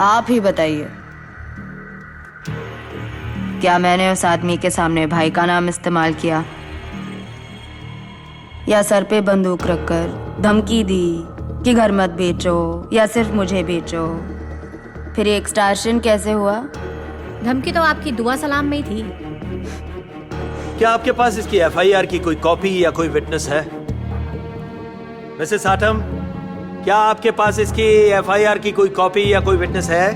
आप ही बताइए, क्या मैंने उस आदमी के सामने भाई का नाम इस्तेमाल किया, या सर पे बंदूक रखकर धमकी दी कि घर मत बेचो या सिर्फ मुझे बेचो? फिर एक्सटॉर्शन कैसे हुआ? धमकी तो आपकी दुआ सलाम में ही थी। क्या आपके पास इसकी एफआईआर की कोई कॉपी या कोई विटनेस है? मिसेस आटम, क्या आपके पास इसकी एफआईआर की कोई कॉपी या कोई विटनेस है?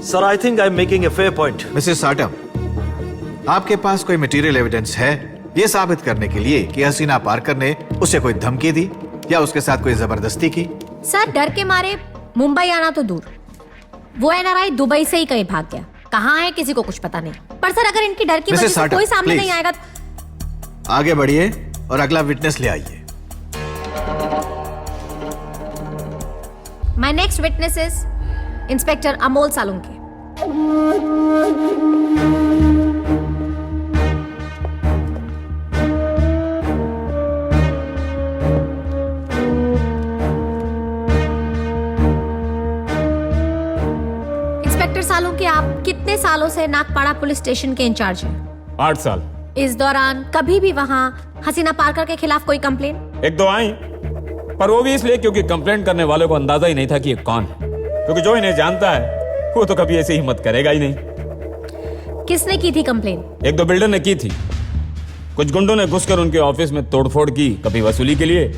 Sir, I think I am making a fair point. Mrs आटम, आपके पास कोई मटेरियल एविडेंस है ये साबित करने के लिए कि हसीना पार्कर ने उसे कोई धमकी दी या उसके साथ कोई जबरदस्ती की? सर, डर के मारे मुंबई आना तो दूर, वो एनआरआई दुबई से ही कहीं भाग गया। कहाँ है किसी को कुछ पता नहीं। पर सर, अगर इनकी डर की वजह से कोई सामने नहीं आएगा। आगे बढ़िए और अगला विटनेस ले आइए। My next witness is inspector Amol Salunke. Inspector Salunke, आप कितने सालों से नागपाड़ा पुलिस स्टेशन के इंचार्ज हैं? 8 साल। इस दौरान कभी भी वहां हसीना पार्कर के खिलाफ कोई कंप्लेन? 1-2 आई, पर वो भी इसलिए क्योंकि कंप्लेंट करने वालों को अंदाजा ही नहीं था कि ये कौन है, क्योंकि जो इन्हें जानता है वो तो कभी ऐसे हिम्मत करेगा ही नहीं। किसने की थी कंप्लेन? 1-2 बिल्डर ने की थी। कुछ गुंडों ने घुसकर उनके ऑफिस में तोड़फोड़ की, कभी वसूली के लिए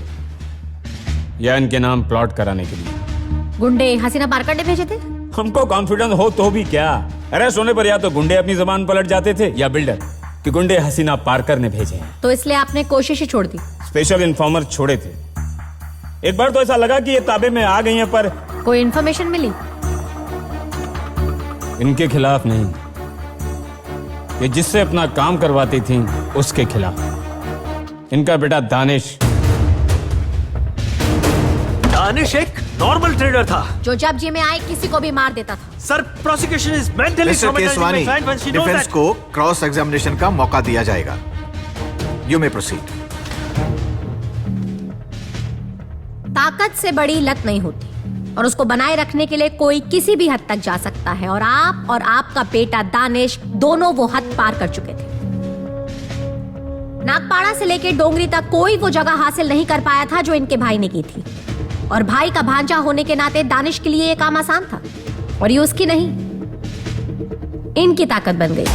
या इनके नाम प्लॉट कराने के लिए। गुंडे हसीना पार्कर ने भेजे थे? हमको कॉन्फिडेंस हो तो भी क्या, अरेस्ट होने पर या तो गुंडे अपनी जबान पलट जाते थे या बिल्डर कि गुंडे हसीना पार्कर ने भेजे हैं। तो इसलिए आपने कोशिश ही छोड़ दी? स्पेशल इन्फॉर्मर छोड़े थे। एक बार तो ऐसा लगा कि ये ताबे में आ गई हैं, पर कोई इन्फॉर्मेशन मिली? इनके खिलाफ नहीं, ये जिससे अपना काम करवाती थी उसके खिलाफ। इनका बेटा दानिश एक नॉर्मल ट्रेडर था जो जब जी में आए किसी को भी मार देता था। Sir, prosecution is mentally Keswani, defence को क्रॉस एग्जामिनेशन का मौका दिया जाएगा। You may proceed. ताकत से बड़ी लत नहीं होती और उसको बनाए रखने के लिए कोई किसी भी हद तक जा सकता है, और आप और आपका बेटा दानिश दोनों वो हद पार कर चुके थे। नागपाड़ा से लेकर डोंगरी तक कोई वो जगह हासिल नहीं कर पाया था जो इनके भाई ने की थी, और भाई का भांजा होने के नाते दानिश के लिए ये काम आसान था, और ये उसकी नहीं इनकी ताकत बन गई,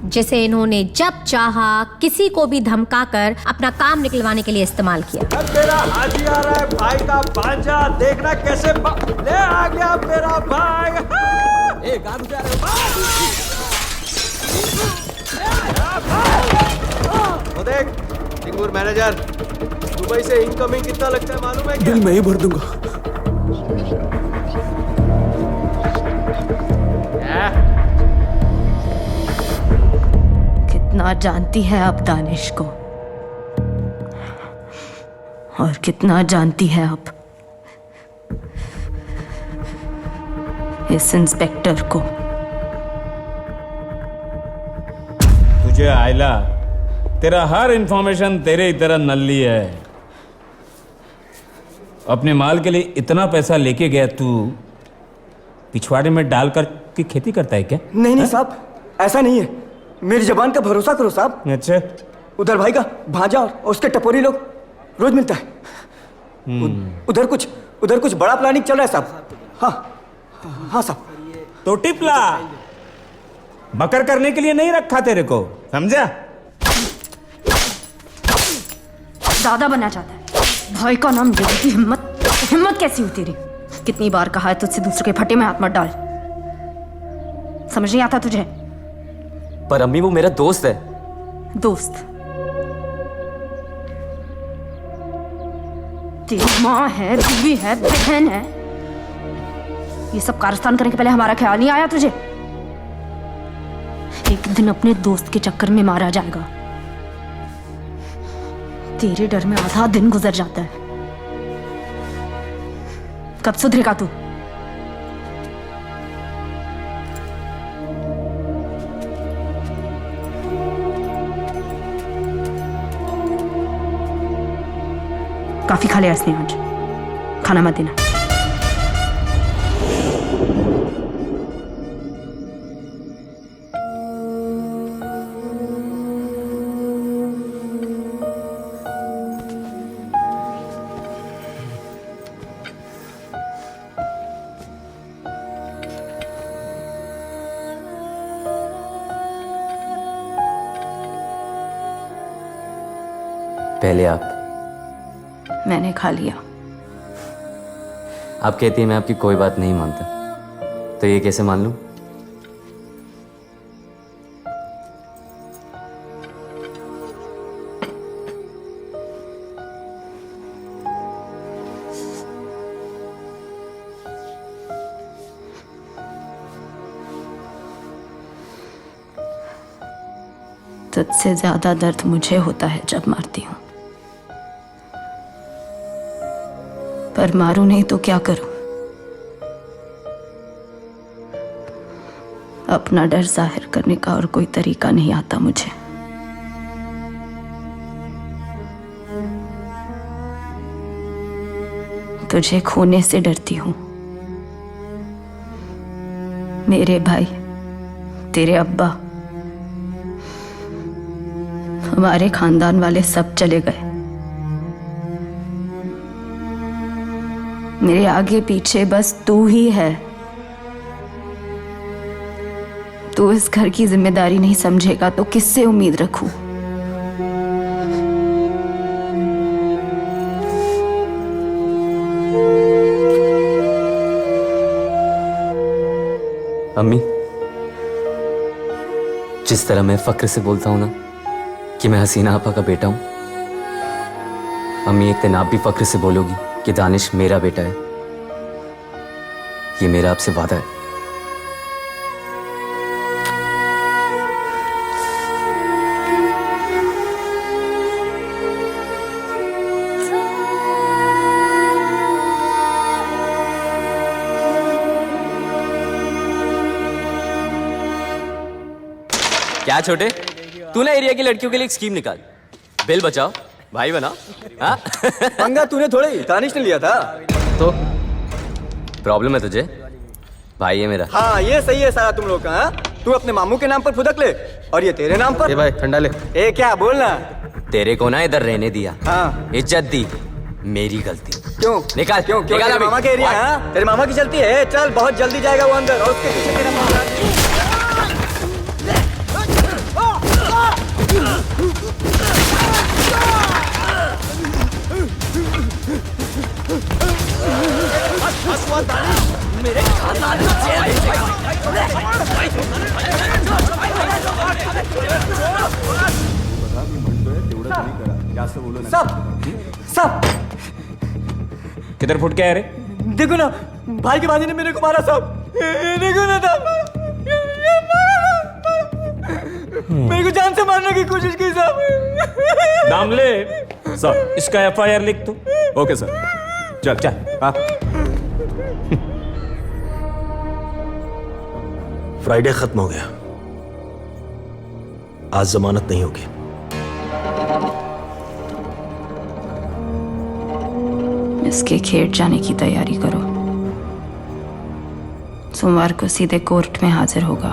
जिसे इन्होंने जब चाहा किसी को भी धमकाकर अपना काम निकलवाने के लिए इस्तेमाल किया। मेरा हाजी आ रहा है, भाई का भांजा, देखना कैसे ले आ गया मेरा भाई। वो देख, टिंगूर मैनेजर, दुबई से इनकमिंग कितना लगता है मालूम है क्या? बिल मैं ही भर दूंगा। कितना जानती है आप दानिश को, और कितना जानती है आप इस इंस्पेक्टर को। तुझे आयला, तेरा हर इंफॉर्मेशन तेरे ही तरह नल्ली है। अपने माल के लिए इतना पैसा लेके गया तू, पिछवाड़े में डालकर की खेती करता है क्या? नहीं नहीं साहब, ऐसा नहीं है, मेरी जबान का भरोसा करो साहब। अच्छा। उधर भाई का भांजा और उसके टपोरी लोग रोज मिलता है। उधर कुछ बड़ा प्लानिंग चल रहा है साहब। हाँ साहब। तो टिपला बकर करने के लिए नहीं रखा तेरे को, समझा? दादा बनना चाहता है, भाई का नाम लेने की हिम्मत कैसी हुई तेरी? कितनी बार कहा है तुझसे दूसरे के फटे में हाथ मत डाल, समझ नहीं आता तुझे? पर अम्मी वो मेरा दोस्त है। दोस्त? तेरी माँ है, बीवी है, बहन है, ये सब कारस्तान करने के पहले हमारा ख्याल नहीं आया तुझे? एक दिन अपने दोस्त के चक्कर में मारा जाएगा। तेरे डर में आधा दिन गुजर जाता है। कब सुधरेगा तू? काफी खा लिया इसने आज, खाना मत देना। पहले आप। मैंने खा लिया। आप कहती हैं मैं आपकी कोई बात नहीं मानता, तो ये कैसे मान लूं? तुझसे ज्यादा दर्द मुझे होता है जब मारती हूं, पर मारूं नहीं तो क्या करूं? अपना डर जाहिर करने का और कोई तरीका नहीं आता मुझे। तुझे खोने से डरती हूं। मेरे भाई, तेरे अब्बा, हमारे खानदान वाले सब चले गए। मेरे आगे पीछे बस तू ही है। तू इस घर की जिम्मेदारी नहीं समझेगा तो किससे उम्मीद रखूं? अम्मी, जिस तरह मैं फक्र से बोलता हूं ना कि मैं हसीना आपा का बेटा हूं, अम्मी एक दिन आप भी फक्र से बोलोगी कि दानिश मेरा बेटा है। ये मेरा आपसे वादा है। क्या छोटे, तू ना एरिया की लड़कियों के लिए एक स्कीम निकाल, बिल बचाओ भाई बना। हाँ? पंगा तूने थोड़े ही, दानिश ने लिया था। तो प्रॉब्लम है तुझे? भाई है मेरा। हाँ ये सही है सारा तुम लोग का। हाँ? तू अपने मामू के नाम पर फुदक ले और ये तेरे नाम पर। ए भाई ठंडा ले। ए क्या बोलना? तेरे को ना इधर रहने दिया। हाँ। इज्जत दी, मेरी गलती। क्यों? निकाल। क्यों? निकाल तेरे मामा के एरिया है? हाँ? तेरे मामा की चलती है। चल बहुत जल्दी जाएगा वो अंदर और उसके पीछे तेरा मामा। मेरे खानदान सब किधर फुट गया रे? देखो ना, भाई के बाजी ने मेरे को मारा साहब। देखो ना साहब, मेरे को जान से मारने की कोशिश की साहब। नाम ले सर, इसका FIR लिख दो। ओके सर, चल चल। हाँ। फ्राइडे खत्म हो गया, आज जमानत नहीं होगी। इसके खेत जाने की तैयारी करो। सोमवार को सीधे कोर्ट में हाजिर होगा।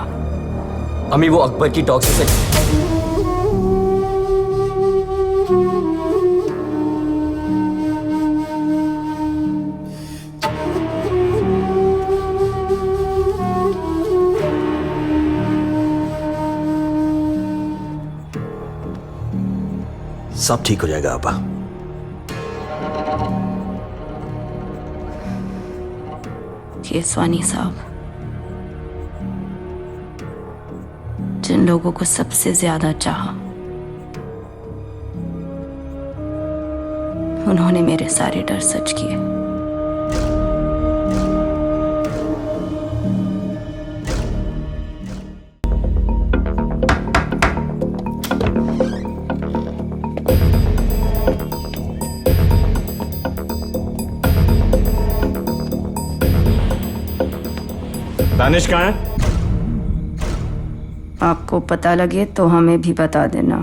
अम्मी वो अकबर की टॉक्सी से सब ठीक हो जाएगा आपा। केसवानी साहब, जिन लोगों को सबसे ज्यादा चाहा, उन्होंने मेरे सारे डर सच किए। दानिश कहाँ है? आपको पता लगे तो हमें भी बता देना।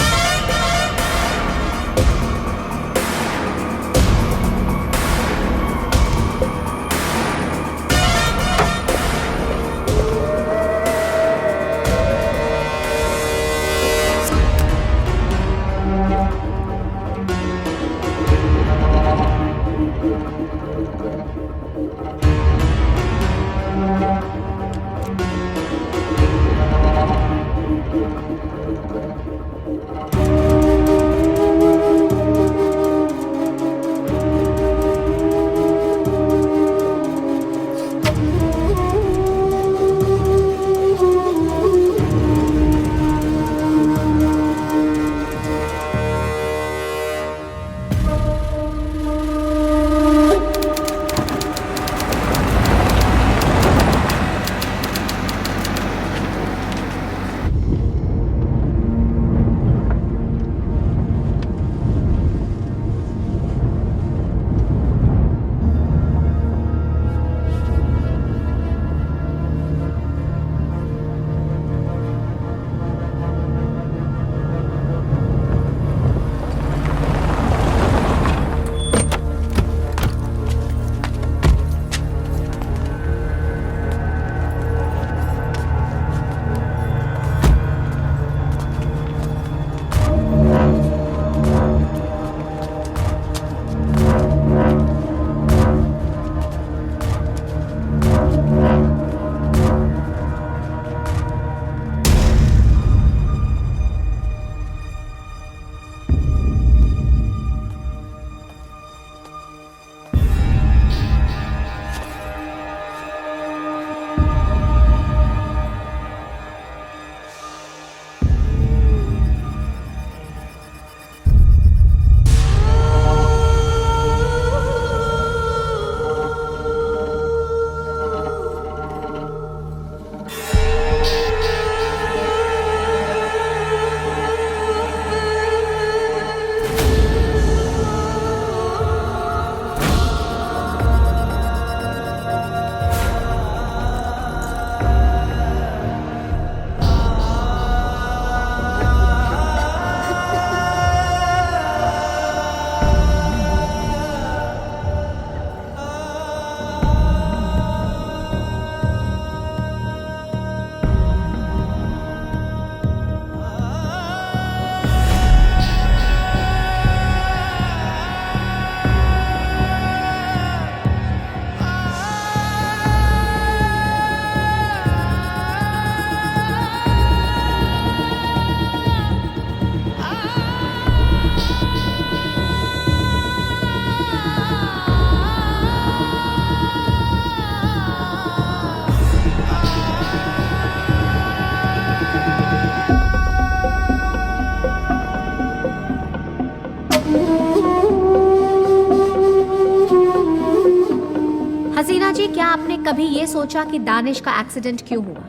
हसीना जी, क्या आपने कभी ये सोचा कि दानिश का एक्सीडेंट क्यों हुआ?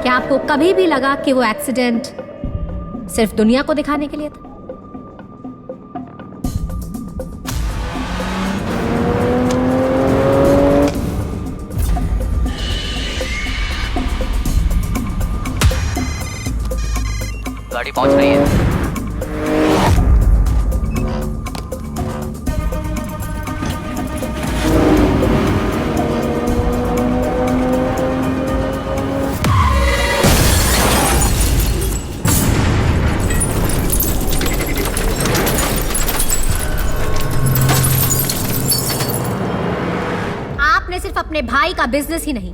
क्या आपको कभी भी लगा कि वो एक्सीडेंट सिर्फ दुनिया को दिखाने के लिए था? गाड़ी पहुंच रही है। सिर्फ अपने भाई का बिजनेस ही नहीं,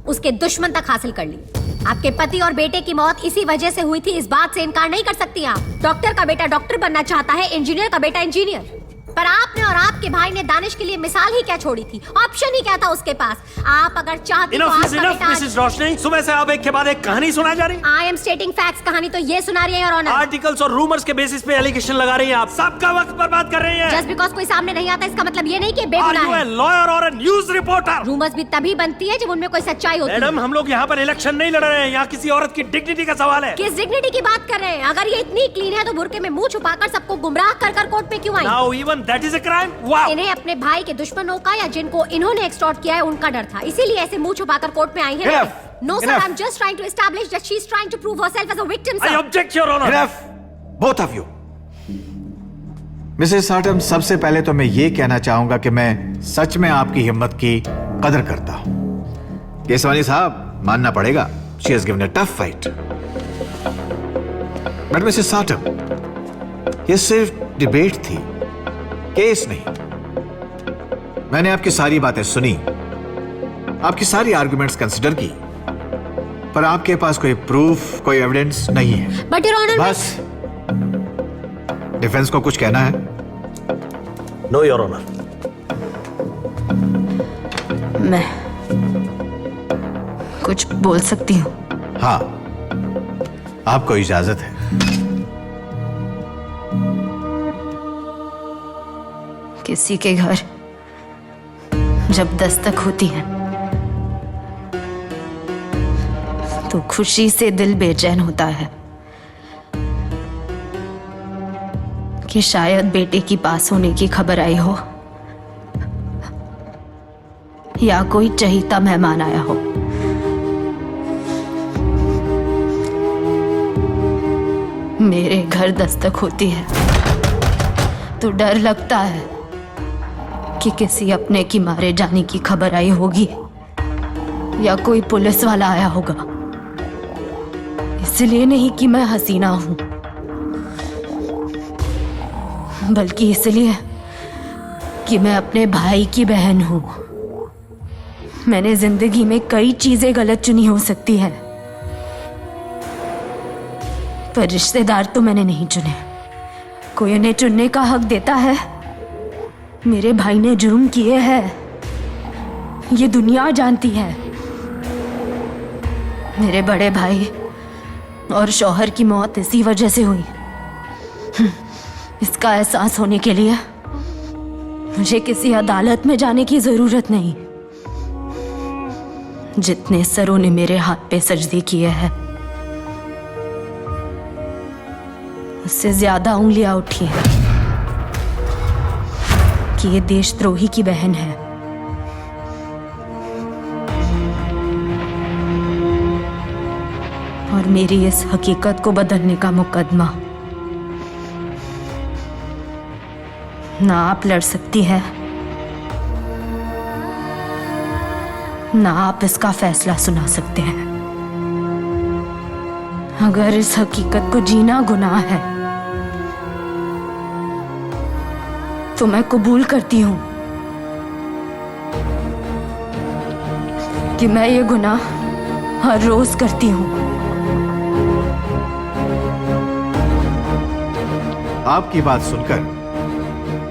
उसके दुश्मन तक हासिल कर ली। आपके पति और बेटे की मौत इसी वजह से हुई थी, इस बात से इनकार नहीं कर सकती आप। डॉक्टर का बेटा डॉक्टर बनना चाहता है, इंजीनियर का बेटा इंजीनियर। पर आपने और आपके भाई ने दानिश के लिए मिसाल ही क्या छोड़ी थी, ऑप्शन ही क्या था उसके पास। आप अगर चाहती तो आपका बेटा। मिसेस रोशनी, सुबह से आप एक के बाद एक कहानी सुनाई जा रही हैं। आई एम स्टेटिंग फैक्ट्स, कहानी तो ये सुना रही है योर ऑनर। आर्टिकल्स और रूमर्स के बेसिस पे एलिगेशन लगा रही हैं आप, सबका वक्त बर्बाद कर रही हैं। जस्ट बिकॉज कोई सामने नहीं आता इसका मतलब ये नहीं कि बेगुनाह है। लॉयर और न्यूज रिपोर्टर। रूमर्स भी तभी बनती है जब उनमें कोई सच्चाई होती है। मैडम, हम लोग यहाँ पर इलेक्शन नहीं लड़ रहे हैं, यहाँ किसी औरत की डिग्निटी का सवाल है। किस डिग्निटी की बात कर रहे हैं? अगर ये इतनी क्लीन है तो बुर्के में मुंह छुपाकर सबको गुमराह कर कोर्ट पे क्यों आई? Now even that is a crime? Wow! इन्हें अपने भाई के दुश्मनों का या जिनको इन्होंने एक्सटॉर्ट किया है उनका डर था, इसीलिए ऐसे मुंह छुपाकर कोर्ट में आई है। No sir, I'm just trying to establish that she's trying to prove herself as a victim, sir. I object, Your Honor. Enough, both of you. Mrs Satam, सबसे पहले तो मैं ये कहना चाहूंगा कि मैं सच में आपकी हिम्मत की कदर करता हूं। केसवानी साहब, मानना पड़ेगा, she has given a tough fight. But Mrs Satam, ये सिर्फ डिबेट थी, केस नहीं। मैंने आपकी सारी बातें सुनी, आपकी सारी आर्गुमेंट्स कंसिडर की, पर आपके पास कोई प्रूफ, कोई एविडेंस नहीं है। बट योर ऑनर, बस डिफेंस को कुछ कहना है? No your honour. मैं कुछ बोल सकती हूँ? हाँ, आपको इजाजत है। किसी के घर जब दस्तक होती है तो खुशी से दिल बेचैन होता है कि शायद बेटे की पास होने की खबर आई हो या कोई चहीता मेहमान आया हो। मेरे घर दस्तक होती है तो डर लगता है कि किसी अपने की मारे जाने की खबर आई होगी या कोई पुलिस वाला आया होगा। इसलिए नहीं कि मैं हसीना हूं, बल्कि इसलिए कि मैं अपने भाई की बहन हूं। मैंने जिंदगी में कई चीजें गलत चुनी हो सकती है, पर रिश्तेदार तो मैंने नहीं चुने। कोई उन्हें चुनने का हक देता है? मेरे भाई ने जुर्म किए हैं, ये दुनिया जानती है। मेरे बड़े भाई और शौहर की मौत इसी वजह से हुई। इसका एहसास होने के लिए मुझे किसी अदालत में जाने की जरूरत नहीं। जितने सरों ने मेरे हाथ पे सजदे किए हैं, उससे ज्यादा उंगलियां उठी हैं कि ये देशद्रोही की बहन है। और मेरी इस हकीकत को बदलने का मुकदमा ना आप लड़ सकती है, ना आप इसका फैसला सुना सकते हैं। अगर इस हकीकत को जीना गुनाह है तो मैं कबूल करती हूं कि मैं ये गुनाह हर रोज करती हूं। आपकी बात सुनकर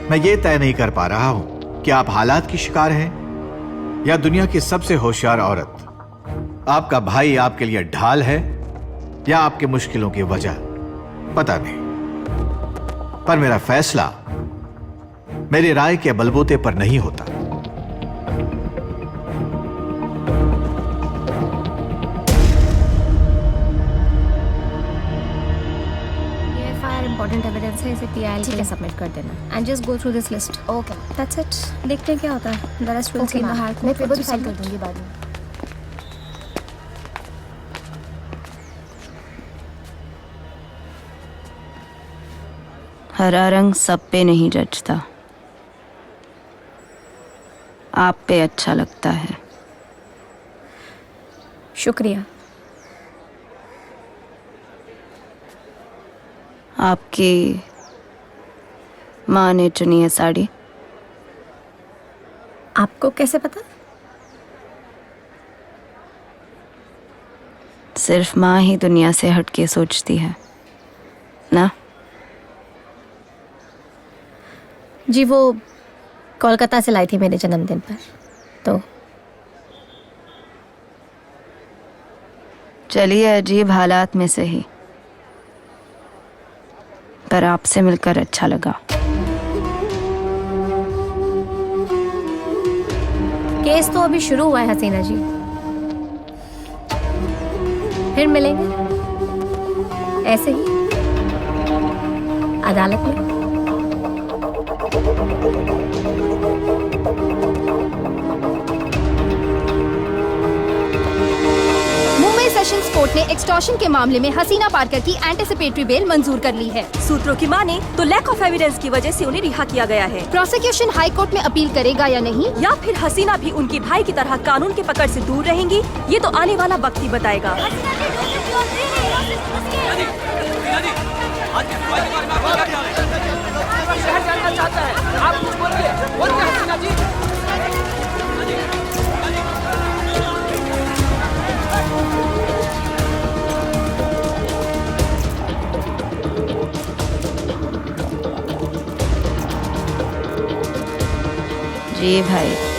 मैं ये तय नहीं कर पा रहा हूं कि आप हालात की शिकार हैं या दुनिया की सबसे होशियार औरत। आपका भाई आपके लिए ढाल है या आपकी मुश्किलों की वजह, पता नहीं, पर मेरा फैसला मेरी राय के बलबूते पर नहीं होता। ये फायर इंपॉर्टेंट एविडेंस है, इसे पीआईएल के लिए सबमिट कर देना and just go through this list. Okay, that's it. देखते हैं क्या होता है। The rest will see in the high court. मैं पेपर भी फाइल कर दूंगी बाद में। हरा रंग सब पे नहीं जचता, आप पे अच्छा लगता है। शुक्रिया। आपकी माँ ने चुनी है साड़ी। आपको कैसे पता? सिर्फ माँ ही दुनिया से हटके सोचती है ना। जी वो कोलकाता से लाई थी मेरे जन्मदिन पर, तो चलिए अजीब हालात में से ही, पर आपसे मिलकर अच्छा लगा। केस तो अभी शुरू हुआ है हसीना जी, फिर मिलेंगे ऐसे ही अदालत में। मुंबई सेशंस कोर्ट ने एक्सटॉर्शन के मामले में हसीना पारकर की एंटीसिपेटरी बेल मंजूर कर ली है। सूत्रों की माने तो लैक ऑफ एविडेंस की वजह से उन्हें रिहा किया गया है। प्रोसिक्यूशन हाई कोर्ट में अपील करेगा या नहीं, या फिर हसीना भी उनकी भाई की तरह कानून के पकड़ से दूर रहेंगी, ये तो आने वाला वक्त ही बताएगा। आप कुछ बोलिए, हसीना जी। जी भाई।